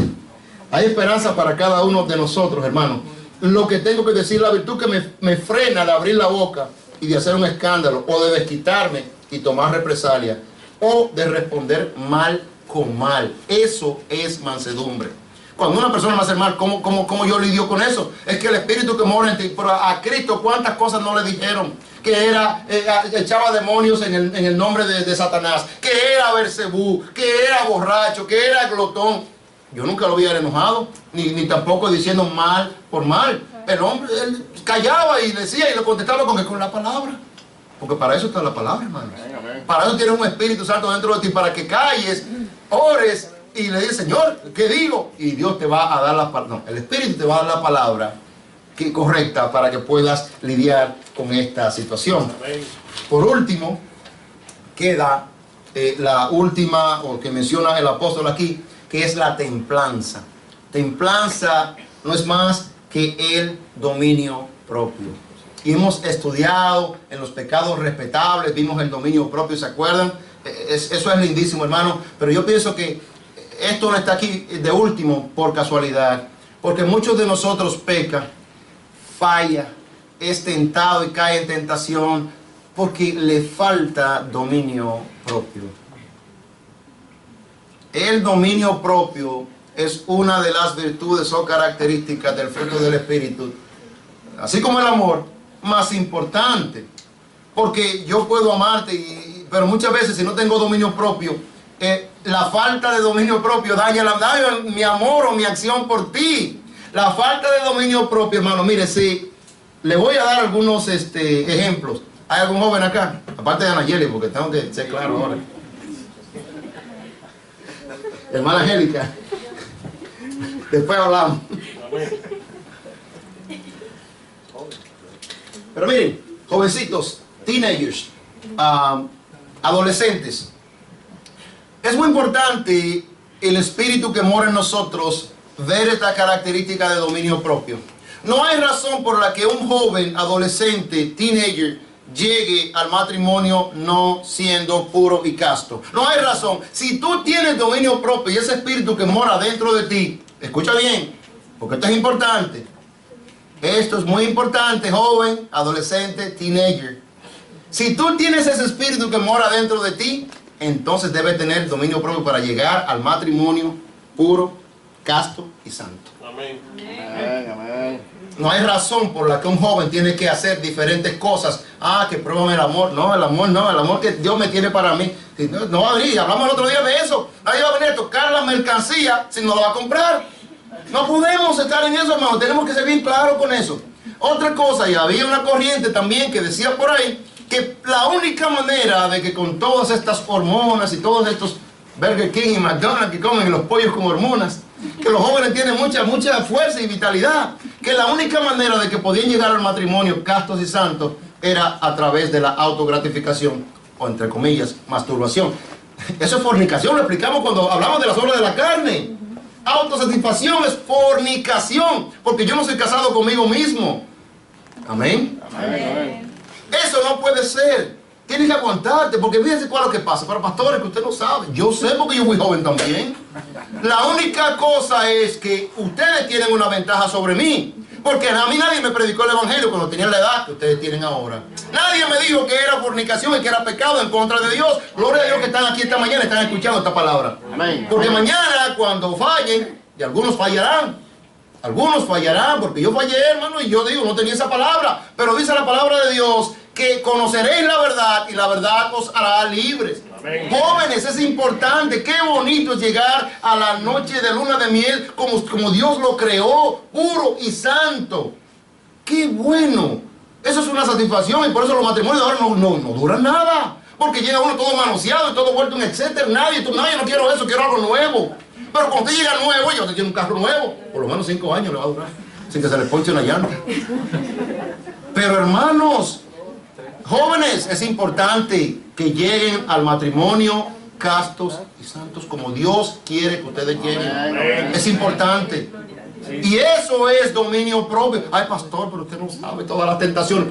Hay esperanza para cada uno de nosotros, hermano. Lo que tengo que decir, la virtud que me frena de abrir la boca y de hacer un escándalo, o de desquitarme y tomar represalia, o de responder mal con mal. Eso es mansedumbre. Cuando una persona me hace mal, ¿cómo yo lidio con eso? Es que el Espíritu que mora en ti, pero a Cristo, ¿cuántas cosas no le dijeron? Que era, echaba demonios en el nombre de Satanás, que era Bersebú, que era borracho, que era glotón. Yo nunca lo vi enojado, ni tampoco diciendo mal por mal. El hombre, él callaba y decía y le contestaba con la palabra. Porque para eso está la palabra, hermanos. Para eso tienes un Espíritu Santo dentro de ti, para que calles, ores y le dices, Señor, ¿qué digo? Y Dios te va a dar la palabra. No, el Espíritu te va a dar la palabra correcta para que puedas lidiar con esta situación. Por último, queda la última, o que menciona el apóstol aquí, que es la templanza. Templanza no es más que el dominio propio. Y hemos estudiado en los pecados respetables, vimos el dominio propio, ¿se acuerdan? Eso es lindísimo, hermano, pero yo pienso que esto no está aquí de último por casualidad, porque muchos de nosotros pecan, falla, es tentado y cae en tentación porque le falta dominio propio. El dominio propio es una de las virtudes o características del fruto del Espíritu, así como el amor, más importante, porque yo puedo amarte, pero muchas veces si no tengo dominio propio, la falta de dominio propio daña mi amor o mi acción por ti. La falta de dominio propio, hermano, mire, si le voy a dar algunos ejemplos. ¿Hay algún joven acá? Aparte de Anayeli, porque tengo que ser claro ahora. Hermana Angélica, después hablamos. Pero miren, jovencitos, teenagers, adolescentes, es muy importante el espíritu que mora en nosotros ver esta característica de dominio propio. No hay razón por la que un joven, adolescente, teenager, llegue al matrimonio no siendo puro y casto. No hay razón. Si tú tienes dominio propio y ese espíritu que mora dentro de ti, escucha bien, porque esto es importante. Esto es muy importante, joven, adolescente, teenager. Si tú tienes ese espíritu que mora dentro de ti, entonces debes tener dominio propio para llegar al matrimonio puro, casto y santo. Amén. Amén. Amén. No hay razón por la que un joven tiene que hacer diferentes cosas. Que pruébame el amor. No, el amor no, el amor que Dios me tiene para mí. No va a venir, hablamos el otro día de eso. Nadie va a venir a tocar la mercancía si no la va a comprar. No podemos estar en eso, hermano. Tenemos que ser bien claros con eso. Otra cosa, y había una corriente también que decía por ahí, que la única manera de que con todas estas hormonas y todos estos Burger King y McDonald's que comen los pollos con hormonas, que los jóvenes tienen mucha fuerza y vitalidad, que la única manera de que podían llegar al matrimonio castos y santos era a través de la autogratificación, o entre comillas, masturbación. Eso es fornicación, lo explicamos cuando hablamos de las obras de la carne. Autosatisfacción es fornicación, porque yo no soy casado conmigo mismo. Amén. Amén. Eso no puede ser. Tienes que aguantarte, porque fíjense cuál es lo que pasa. Pero pastores, que usted no sabe. Yo sé porque yo fui joven también. La única cosa es que ustedes tienen una ventaja sobre mí. Porque a mí nadie me predicó el evangelio cuando tenía la edad que ustedes tienen ahora. Nadie me dijo que era fornicación y que era pecado en contra de Dios. Gloria a Dios que están aquí esta mañana y están escuchando esta palabra. Amén. Porque mañana cuando fallen, y algunos fallarán, porque yo fallé, hermano, y yo digo, no tenía esa palabra. Pero dice la palabra de Dios que conoceréis la verdad y la verdad os hará libres. Amén. Jóvenes, es importante, qué bonito es llegar a la noche de luna de miel como Dios lo creó, puro y santo. Qué bueno. Eso es una satisfacción y por eso los matrimonios ahora no duran nada. Porque llega uno todo manoseado y todo vuelto un etcétera. Nadie, no quiero eso, quiero algo nuevo. Pero cuando usted llega nuevo, yo te quiero un carro nuevo. Por lo menos 5 años le va a durar, sin que se le ponche una llanta. Pero hermanos, jóvenes, es importante que lleguen al matrimonio castos y santos como Dios quiere que ustedes lleguen. Es importante. Y eso es dominio propio. Ay, pastor, pero usted no sabe todas las tentaciones.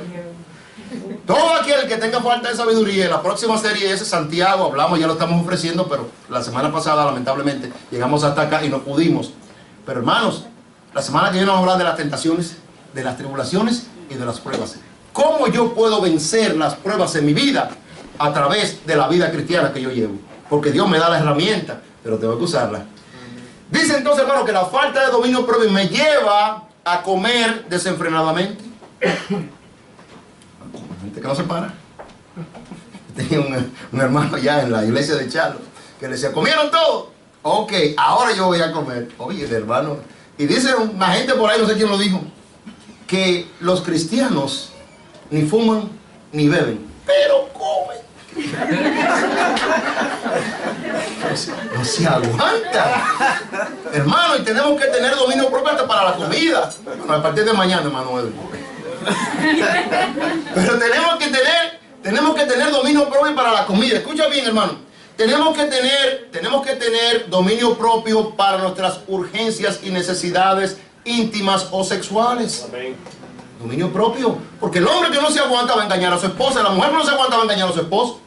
Todo aquel que tenga falta de sabiduría, en la próxima serie es Santiago, hablamos, ya lo estamos ofreciendo, pero la semana pasada lamentablemente llegamos hasta acá y no pudimos. Pero hermanos, la semana que viene vamos a hablar de las tentaciones, de las tribulaciones y de las pruebas. ¿Cómo yo puedo vencer las pruebas en mi vida? A través de la vida cristiana que yo llevo. Porque Dios me da la herramienta, pero tengo que usarla. Dice entonces, hermano, que la falta de dominio propio me lleva a comer desenfrenadamente. Gente que no se para. Tenía un hermano allá en la iglesia de Charlos que le decía, ¿comieron todo? Ok, ahora yo voy a comer. Oye, el hermano. Y dice una gente por ahí, no sé quién lo dijo, que los cristianos ni fuman ni beben, pero comen. No se aguanta. Hermano, y tenemos que tener dominio propio hasta para la comida. Bueno, a partir de mañana, Emanuel. Pero tenemos que tener dominio propio para la comida. Escucha bien, hermano. Tenemos que tener dominio propio para nuestras urgencias y necesidades íntimas o sexuales. Amén. Dominio propio. Porque el hombre que no se aguanta va a engañar a su esposa. La mujer que no se aguanta va a engañar a su esposo.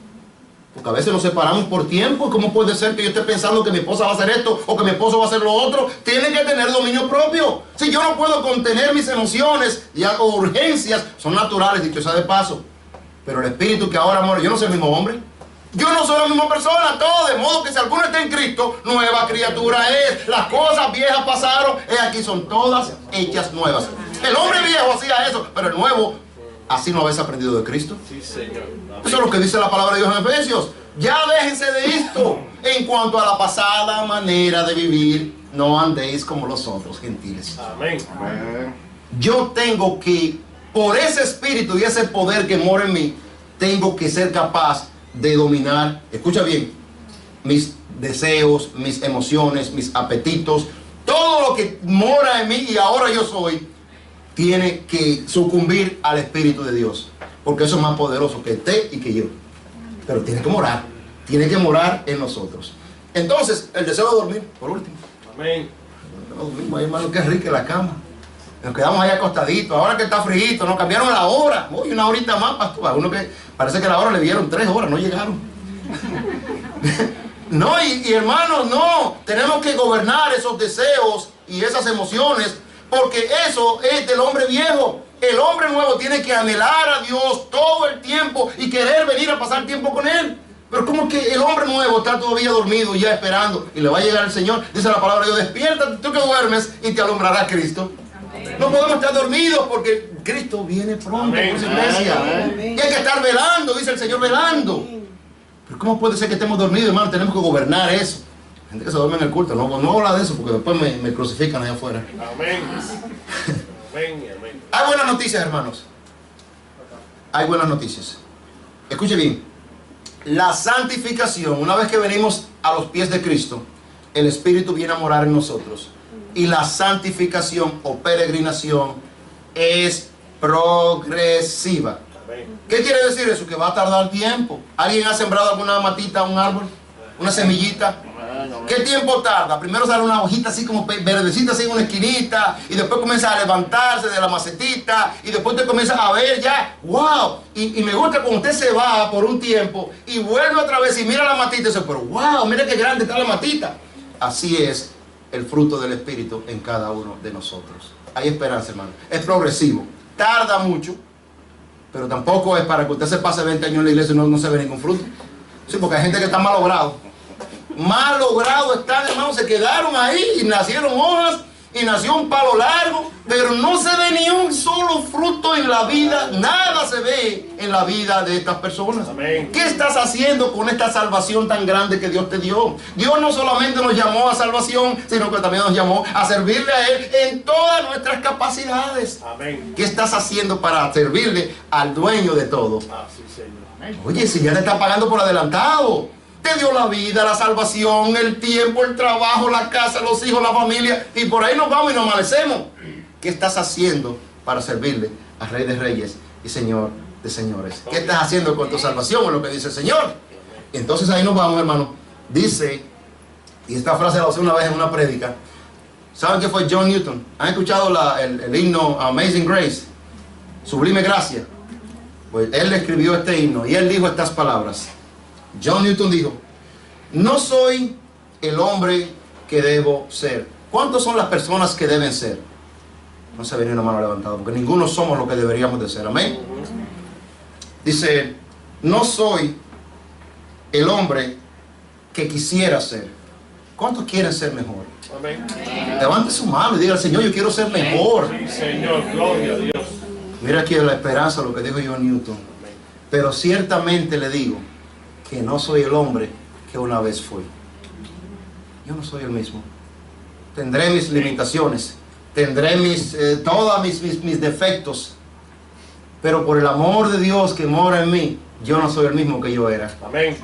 Porque a veces nos separamos por tiempo. ¿Cómo puede ser que yo esté pensando que mi esposa va a hacer esto o que mi esposo va a hacer lo otro? Tiene que tener dominio propio. Si yo no puedo contener mis emociones o urgencias, son naturales, dicho sea de paso. Pero el espíritu que ahora mora, yo no soy el mismo hombre. Yo no soy la misma persona, todo. De modo que si alguno está en Cristo, nueva criatura es. Las cosas viejas pasaron, aquí son todas hechas nuevas. El hombre viejo hacía eso, pero el nuevo, así no habéis aprendido de Cristo. Sí, Señor. Eso es lo que dice la palabra de Dios en Efesios. Ya déjense de esto. En cuanto a la pasada manera de vivir, no andéis como los otros gentiles. Amén. Yo tengo que, por ese espíritu y ese poder que mora en mí, tengo que ser capaz de dominar, escucha bien, mis deseos, mis emociones, mis apetitos, todo lo que mora en mí y ahora yo soy, tiene que sucumbir al Espíritu de Dios, porque eso es más poderoso que usted y que yo. Pero tiene que morar en nosotros. Entonces, el deseo de dormir, por último. Amén. Ay, hermano, qué rica la cama. Nos quedamos ahí acostaditos. Ahora que está frío, nos cambiaron la hora. Uy, una horita más, pastor. Uno que parece que la hora le dieron 3 horas, no llegaron. No, y hermanos, no. Tenemos que gobernar esos deseos y esas emociones, porque eso es del hombre viejo. El hombre nuevo tiene que anhelar a Dios todo el tiempo y querer venir a pasar tiempo con Él. Pero como que el hombre nuevo está todavía dormido ya esperando y le va a llegar el Señor. Dice la palabra de Dios, despiértate tú que duermes y te alumbrará Cristo. No podemos estar dormidos porque Cristo viene pronto por su iglesia. Y hay que estar velando, dice el Señor, velando. Pero ¿cómo puede ser que estemos dormidos, hermano? Tenemos que gobernar eso. Gente que se duerme en el culto, no habla de eso porque después me crucifican allá afuera. Amén. Hay buenas noticias, hermanos. Hay buenas noticias. Escuche bien. La santificación, una vez que venimos a los pies de Cristo, el Espíritu viene a morar en nosotros. Y la santificación o peregrinación es progresiva. ¿Qué quiere decir eso? Que va a tardar tiempo. ¿Alguien ha sembrado alguna matita, un árbol, una semillita? ¿Qué tiempo tarda? Primero sale una hojita así como verdecita así en una esquinita, y después comienza a levantarse de la macetita, y después te comienza a ver ya, wow. Y me gusta cuando usted se va por un tiempo y vuelve otra vez y mira la matita y dice, pero wow, mira qué grande está la matita. Así es el fruto del Espíritu en cada uno de nosotros. Hay esperanza, hermano. Es progresivo. Tarda mucho, pero tampoco es para que usted se pase 20 años en la iglesia y no se ve ningún fruto. Sí, porque hay gente que está mal logrado. Mal logrado están, hermanos, se quedaron ahí y nacieron hojas y nació un palo largo, pero no se ve ni un solo fruto en la vida, nada se ve en la vida de estas personas. Amén. ¿Qué estás haciendo con esta salvación tan grande que Dios te dio? Dios no solamente nos llamó a salvación, sino que también nos llamó a servirle a Él en todas nuestras capacidades. Amén. ¿Qué estás haciendo para servirle al dueño de todo? Ah, sí, Señor. Oye, si ya te está pagando por adelantado. Te dio la vida, la salvación, el tiempo, el trabajo, la casa, los hijos, la familia. Y por ahí nos vamos y nos amanecemos. ¿Qué estás haciendo para servirle al Rey de Reyes y Señor de Señores? ¿Qué estás haciendo con tu salvación? Es lo que dice el Señor. Y entonces ahí nos vamos, hermano. Dice, y esta frase la usé una vez en una prédica. ¿Saben qué fue John Newton? ¿Han escuchado el himno Amazing Grace? Sublime Gracia. Pues él escribió este himno y él dijo estas palabras. John Newton dijo, no soy el hombre que debo ser. ¿Cuántos son las personas que deben ser? No se ve ni una mano levantada, porque ninguno somos lo que deberíamos de ser. Amén. Dice, no soy el hombre que quisiera ser. ¿Cuántos quieren ser mejor? Amén. Levante su mano y diga al Señor, yo quiero ser mejor. Sí, Señor, gloria a Dios. Mira aquí la esperanza, lo que dijo John Newton. Pero ciertamente le digo que no soy el hombre que una vez fui. Yo no soy el mismo. Tendré mis limitaciones, tendré todos mis defectos, pero por el amor de Dios que mora en mí, yo no soy el mismo que yo era. Amén.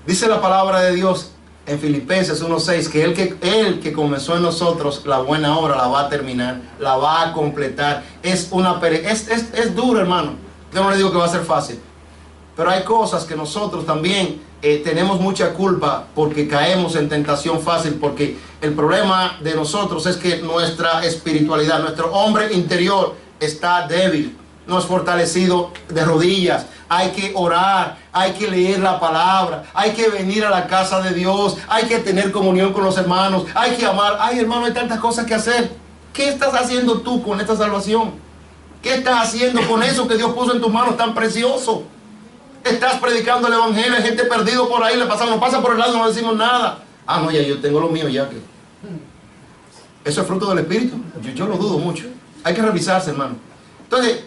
Dice la palabra de Dios en Filipenses 1:6 que él que comenzó en nosotros la buena obra la va a terminar, la va a completar. Es duro, hermano. Yo no le digo que va a ser fácil. Pero hay cosas que nosotros también tenemos mucha culpa porque caemos en tentación fácil, porque el problema de nosotros es que nuestra espiritualidad, nuestro hombre interior está débil, no es fortalecido de rodillas. Hay que orar, hay que leer la palabra, hay que venir a la casa de Dios, hay que tener comunión con los hermanos, hay que amar. Ay, hermano, hay tantas cosas que hacer. ¿Qué estás haciendo tú con esta salvación? ¿Qué estás haciendo con eso que Dios puso en tus manos tan precioso? Estás predicando el evangelio, hay gente perdido por ahí, nos pasa por el lado y no decimos nada. Ah, no, ya yo tengo lo mío ya que. Eso es fruto del Espíritu. Yo lo dudo mucho. Hay que revisarse, hermano. Entonces,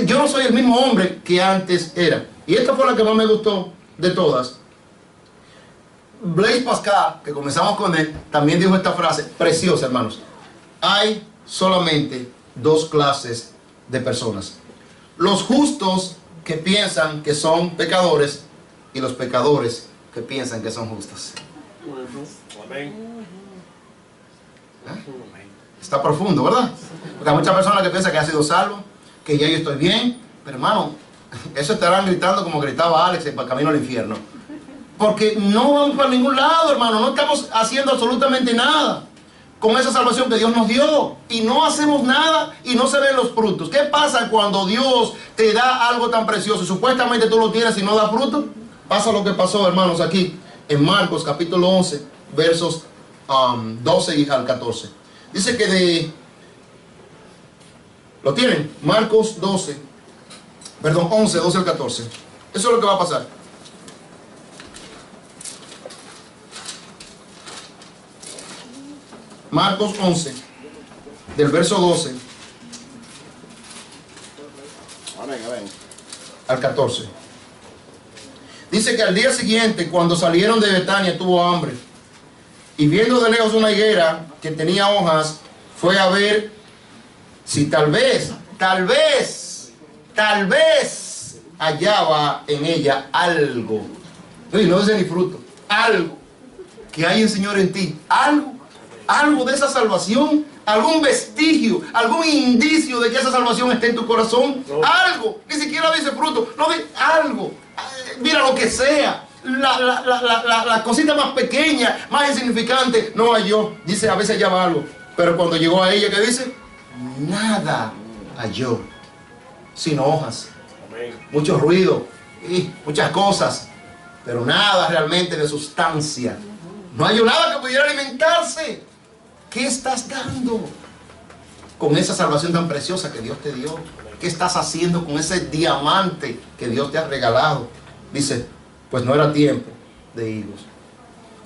yo no soy el mismo hombre que antes era. Y esta fue la que más me gustó de todas. Blaise Pascal, que comenzamos con él, también dijo esta frase preciosa, hermanos. Hay solamente dos clases de personas: los justos que piensan que son pecadores y los pecadores que piensan que son justos. ¿Eh? Está profundo, ¿verdad? Porque hay muchas personas que piensan que ha sido salvo, que ya yo estoy bien, pero hermano, eso estarán gritando como gritaba Alex en el camino al infierno. Porque no vamos para ningún lado, hermano, no estamos haciendo absolutamente nada con esa salvación que Dios nos dio, y no hacemos nada y no se ven los frutos. ¿Qué pasa cuando Dios te da algo tan precioso y supuestamente tú lo tienes y no da fruto? Pasa lo que pasó, hermanos, aquí en Marcos capítulo 11 versos 12 al 14. Dice que ¿lo tienen? Marcos 11, 12 al 14. Eso es lo que va a pasar. Marcos 11, del verso 12 al 14. Dice que al día siguiente, cuando salieron de Betania, tuvo hambre. Y viendo de lejos una higuera que tenía hojas, fue a ver si tal vez hallaba en ella algo. No dice ni fruto, algo que hay el Señor en ti, algo de esa salvación, algún vestigio, algún indicio de que esa salvación esté en tu corazón. No. Algo, ni siquiera dice fruto, no dice algo. Mira, lo que sea, la cosita más pequeña, más insignificante, no halló. Dice, a veces hallaba algo. Pero cuando llegó a ella, ¿qué dice? Nada halló, sino hojas, mucho ruido y muchas cosas, pero nada realmente de sustancia. No halló nada que pudiera alimentarse. ¿Qué estás dando con esa salvación tan preciosa que Dios te dio? ¿Qué estás haciendo con ese diamante que Dios te ha regalado? Dice, pues no era tiempo de higos.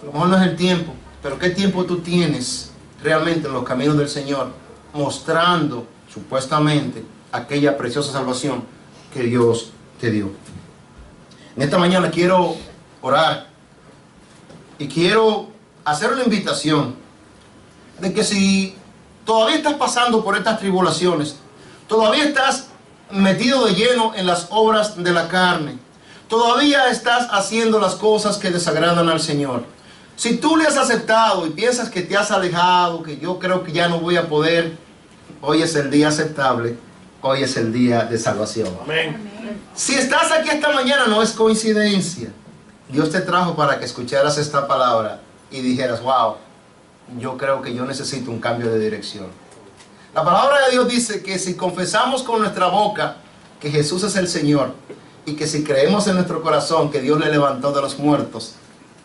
A lo mejor no es el tiempo, pero ¿qué tiempo tú tienes realmente en los caminos del Señor, mostrando supuestamente aquella preciosa salvación que Dios te dio? En esta mañana quiero orar y quiero hacer una invitación de que si todavía estás pasando por estas tribulaciones, todavía estás metido de lleno en las obras de la carne, todavía estás haciendo las cosas que desagradan al Señor, si tú le has aceptado y piensas que te has alejado, que yo creo que ya no voy a poder, hoy es el día aceptable, hoy es el día de salvación. Amén. Si estás aquí esta mañana, no es coincidencia. Dios te trajo para que escucharas esta palabra y dijeras, wow, yo creo que yo necesito un cambio de dirección. La palabra de Dios dice que si confesamos con nuestra boca que Jesús es el Señor y que si creemos en nuestro corazón que Dios le levantó de los muertos,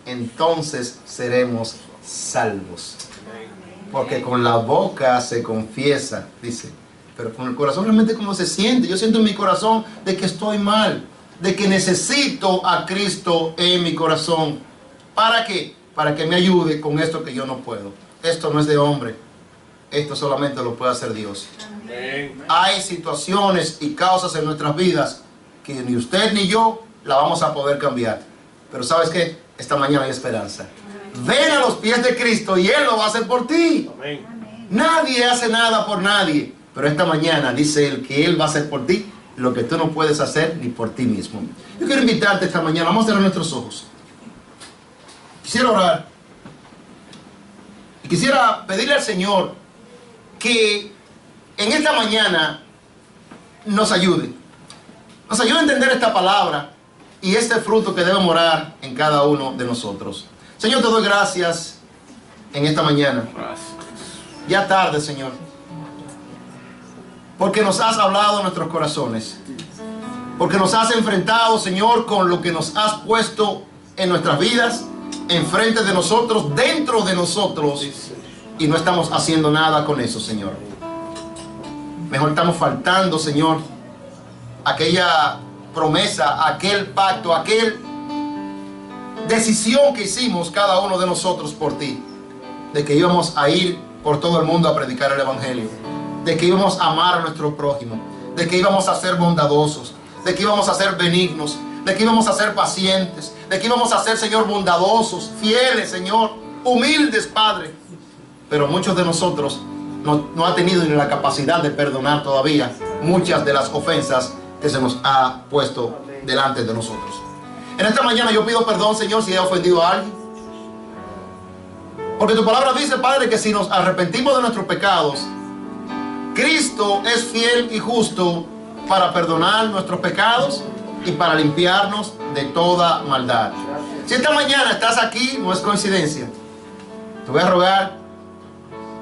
entonces seremos salvos. Porque con la boca se confiesa, dice, pero con el corazón realmente cómo se siente. Yo siento en mi corazón de que estoy mal, de que necesito a Cristo en mi corazón. ¿Para qué? Para que me ayude con esto que yo no puedo. Esto no es de hombre, esto solamente lo puede hacer Dios. Amén. Hay situaciones y causas en nuestras vidas que ni usted ni yo la vamos a poder cambiar. Pero ¿sabes qué? Esta mañana hay esperanza. Ven a los pies de Cristo y Él lo va a hacer por ti. Amén. Nadie hace nada por nadie. Pero esta mañana dice Él que Él va a hacer por ti lo que tú no puedes hacer ni por ti mismo. Yo quiero invitarte esta mañana. Vamos a cerrar nuestros ojos. Quisiera orar. Y quisiera pedirle al Señor que en esta mañana nos ayude. Nos ayude a entender esta palabra y este fruto que debe morar en cada uno de nosotros. Señor, te doy gracias en esta mañana. Ya tarde, Señor. Porque nos has hablado en nuestros corazones. Porque nos has enfrentado, Señor, con lo que nos has puesto en nuestras vidas, enfrente de nosotros, dentro de nosotros. Y no estamos haciendo nada con eso, Señor. Mejor estamos faltando, Señor, aquella promesa, aquel pacto, aquella decisión que hicimos cada uno de nosotros por ti, de que íbamos a ir por todo el mundo a predicar el Evangelio, de que íbamos a amar a nuestro prójimo, de que íbamos a ser bondadosos, de que íbamos a ser benignos, de que íbamos a ser pacientes, de que íbamos a ser, Señor, bondadosos, fieles, Señor, humildes, Padre. Pero muchos de nosotros no ha tenido ni la capacidad de perdonar todavía muchas de las ofensas que se nos ha puesto delante de nosotros. En esta mañana yo pido perdón, Señor, si he ofendido a alguien. Porque tu palabra dice, Padre, que si nos arrepentimos de nuestros pecados, Cristo es fiel y justo para perdonar nuestros pecados y para limpiarnos de toda maldad. Si esta mañana estás aquí, no es coincidencia. Te voy a rogar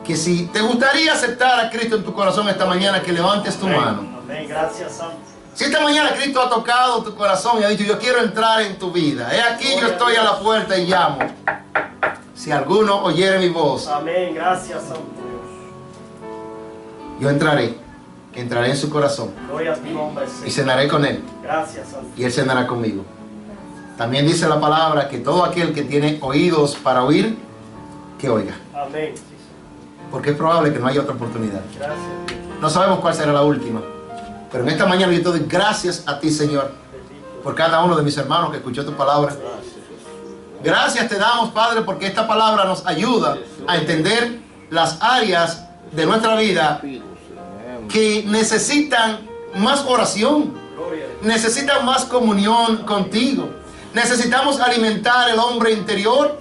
que si te gustaría aceptar a Cristo en tu corazón esta mañana, que levantes tu mano. Amén. Gracias, Santo. Si esta mañana Cristo ha tocado tu corazón y ha dicho, yo quiero entrar en tu vida. He aquí, yo estoy a la puerta y llamo. Si alguno oyere mi voz, Amén. Gracias, Santo Dios. yo entraré en su corazón Gloria a tu nombre, y Señor. cenaré con él Gracias, Santo. y él cenará conmigo. También dice la palabra que todo aquel que tiene oídos para oír, que oiga. Amén. Porque es probable que no haya otra oportunidad. Gracias, Dios. No sabemos cuál será la última. Pero en esta mañana yo te doy gracias a ti, Señor, por cada uno de mis hermanos que escuchó tu palabra. Gracias te damos, Padre, porque esta palabra nos ayuda a entender las áreas de nuestra vida que necesitan más oración, Gloria a Dios. necesitan más comunión contigo. Necesitamos alimentar el hombre interior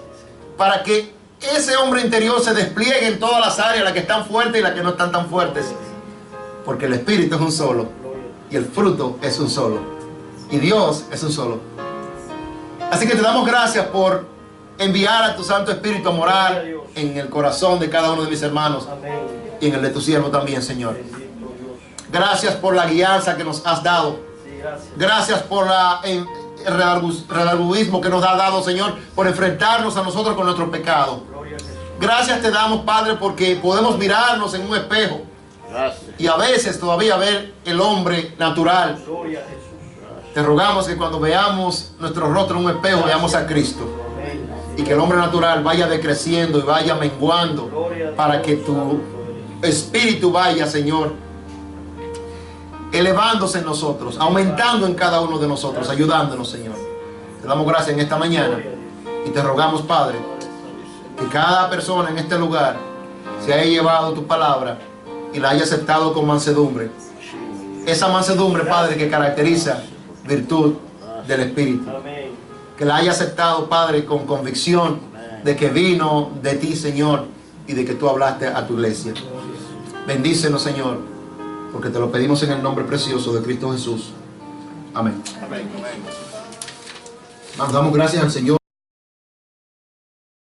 para que ese hombre interior se despliegue en todas las áreas, las que están fuertes y las que no están tan fuertes. Porque el Espíritu es un solo y el fruto es un solo y Dios es un solo. Así que te damos gracias por enviar a tu Santo Espíritu a morar en el corazón de cada uno de mis hermanos Amén. y en el de tu siervo también, Señor. Bendito Dios. Gracias por la guianza que nos has dado. Sí, gracias. Gracias por el redarguismo que nos ha dado, Señor, por enfrentarnos a nosotros con nuestro pecado. Gloria a Jesús. Gracias te damos, Padre, porque podemos mirarnos en un espejo Gracias. y a veces todavía ver el hombre natural. Gloria a Jesús. Te rogamos que cuando veamos nuestro rostro en un espejo, veamos a Cristo. Amén. Y que el hombre natural vaya decreciendo y vaya menguando para que tu espíritu vaya, Señor, elevándose en nosotros, aumentando en cada uno de nosotros, ayudándonos, Señor. Te damos gracias en esta mañana y te rogamos, Padre, que cada persona en este lugar se haya llevado tu palabra y la haya aceptado con mansedumbre. Esa mansedumbre, Padre, que caracteriza virtud del Espíritu. Amén. Que la haya aceptado, Padre, con convicción de que vino de ti, Señor, y de que tú hablaste a tu iglesia. Bendícenos, Señor, porque te lo pedimos en el nombre precioso de Cristo Jesús. Amén. Amén. Nos damos gracias al Señor.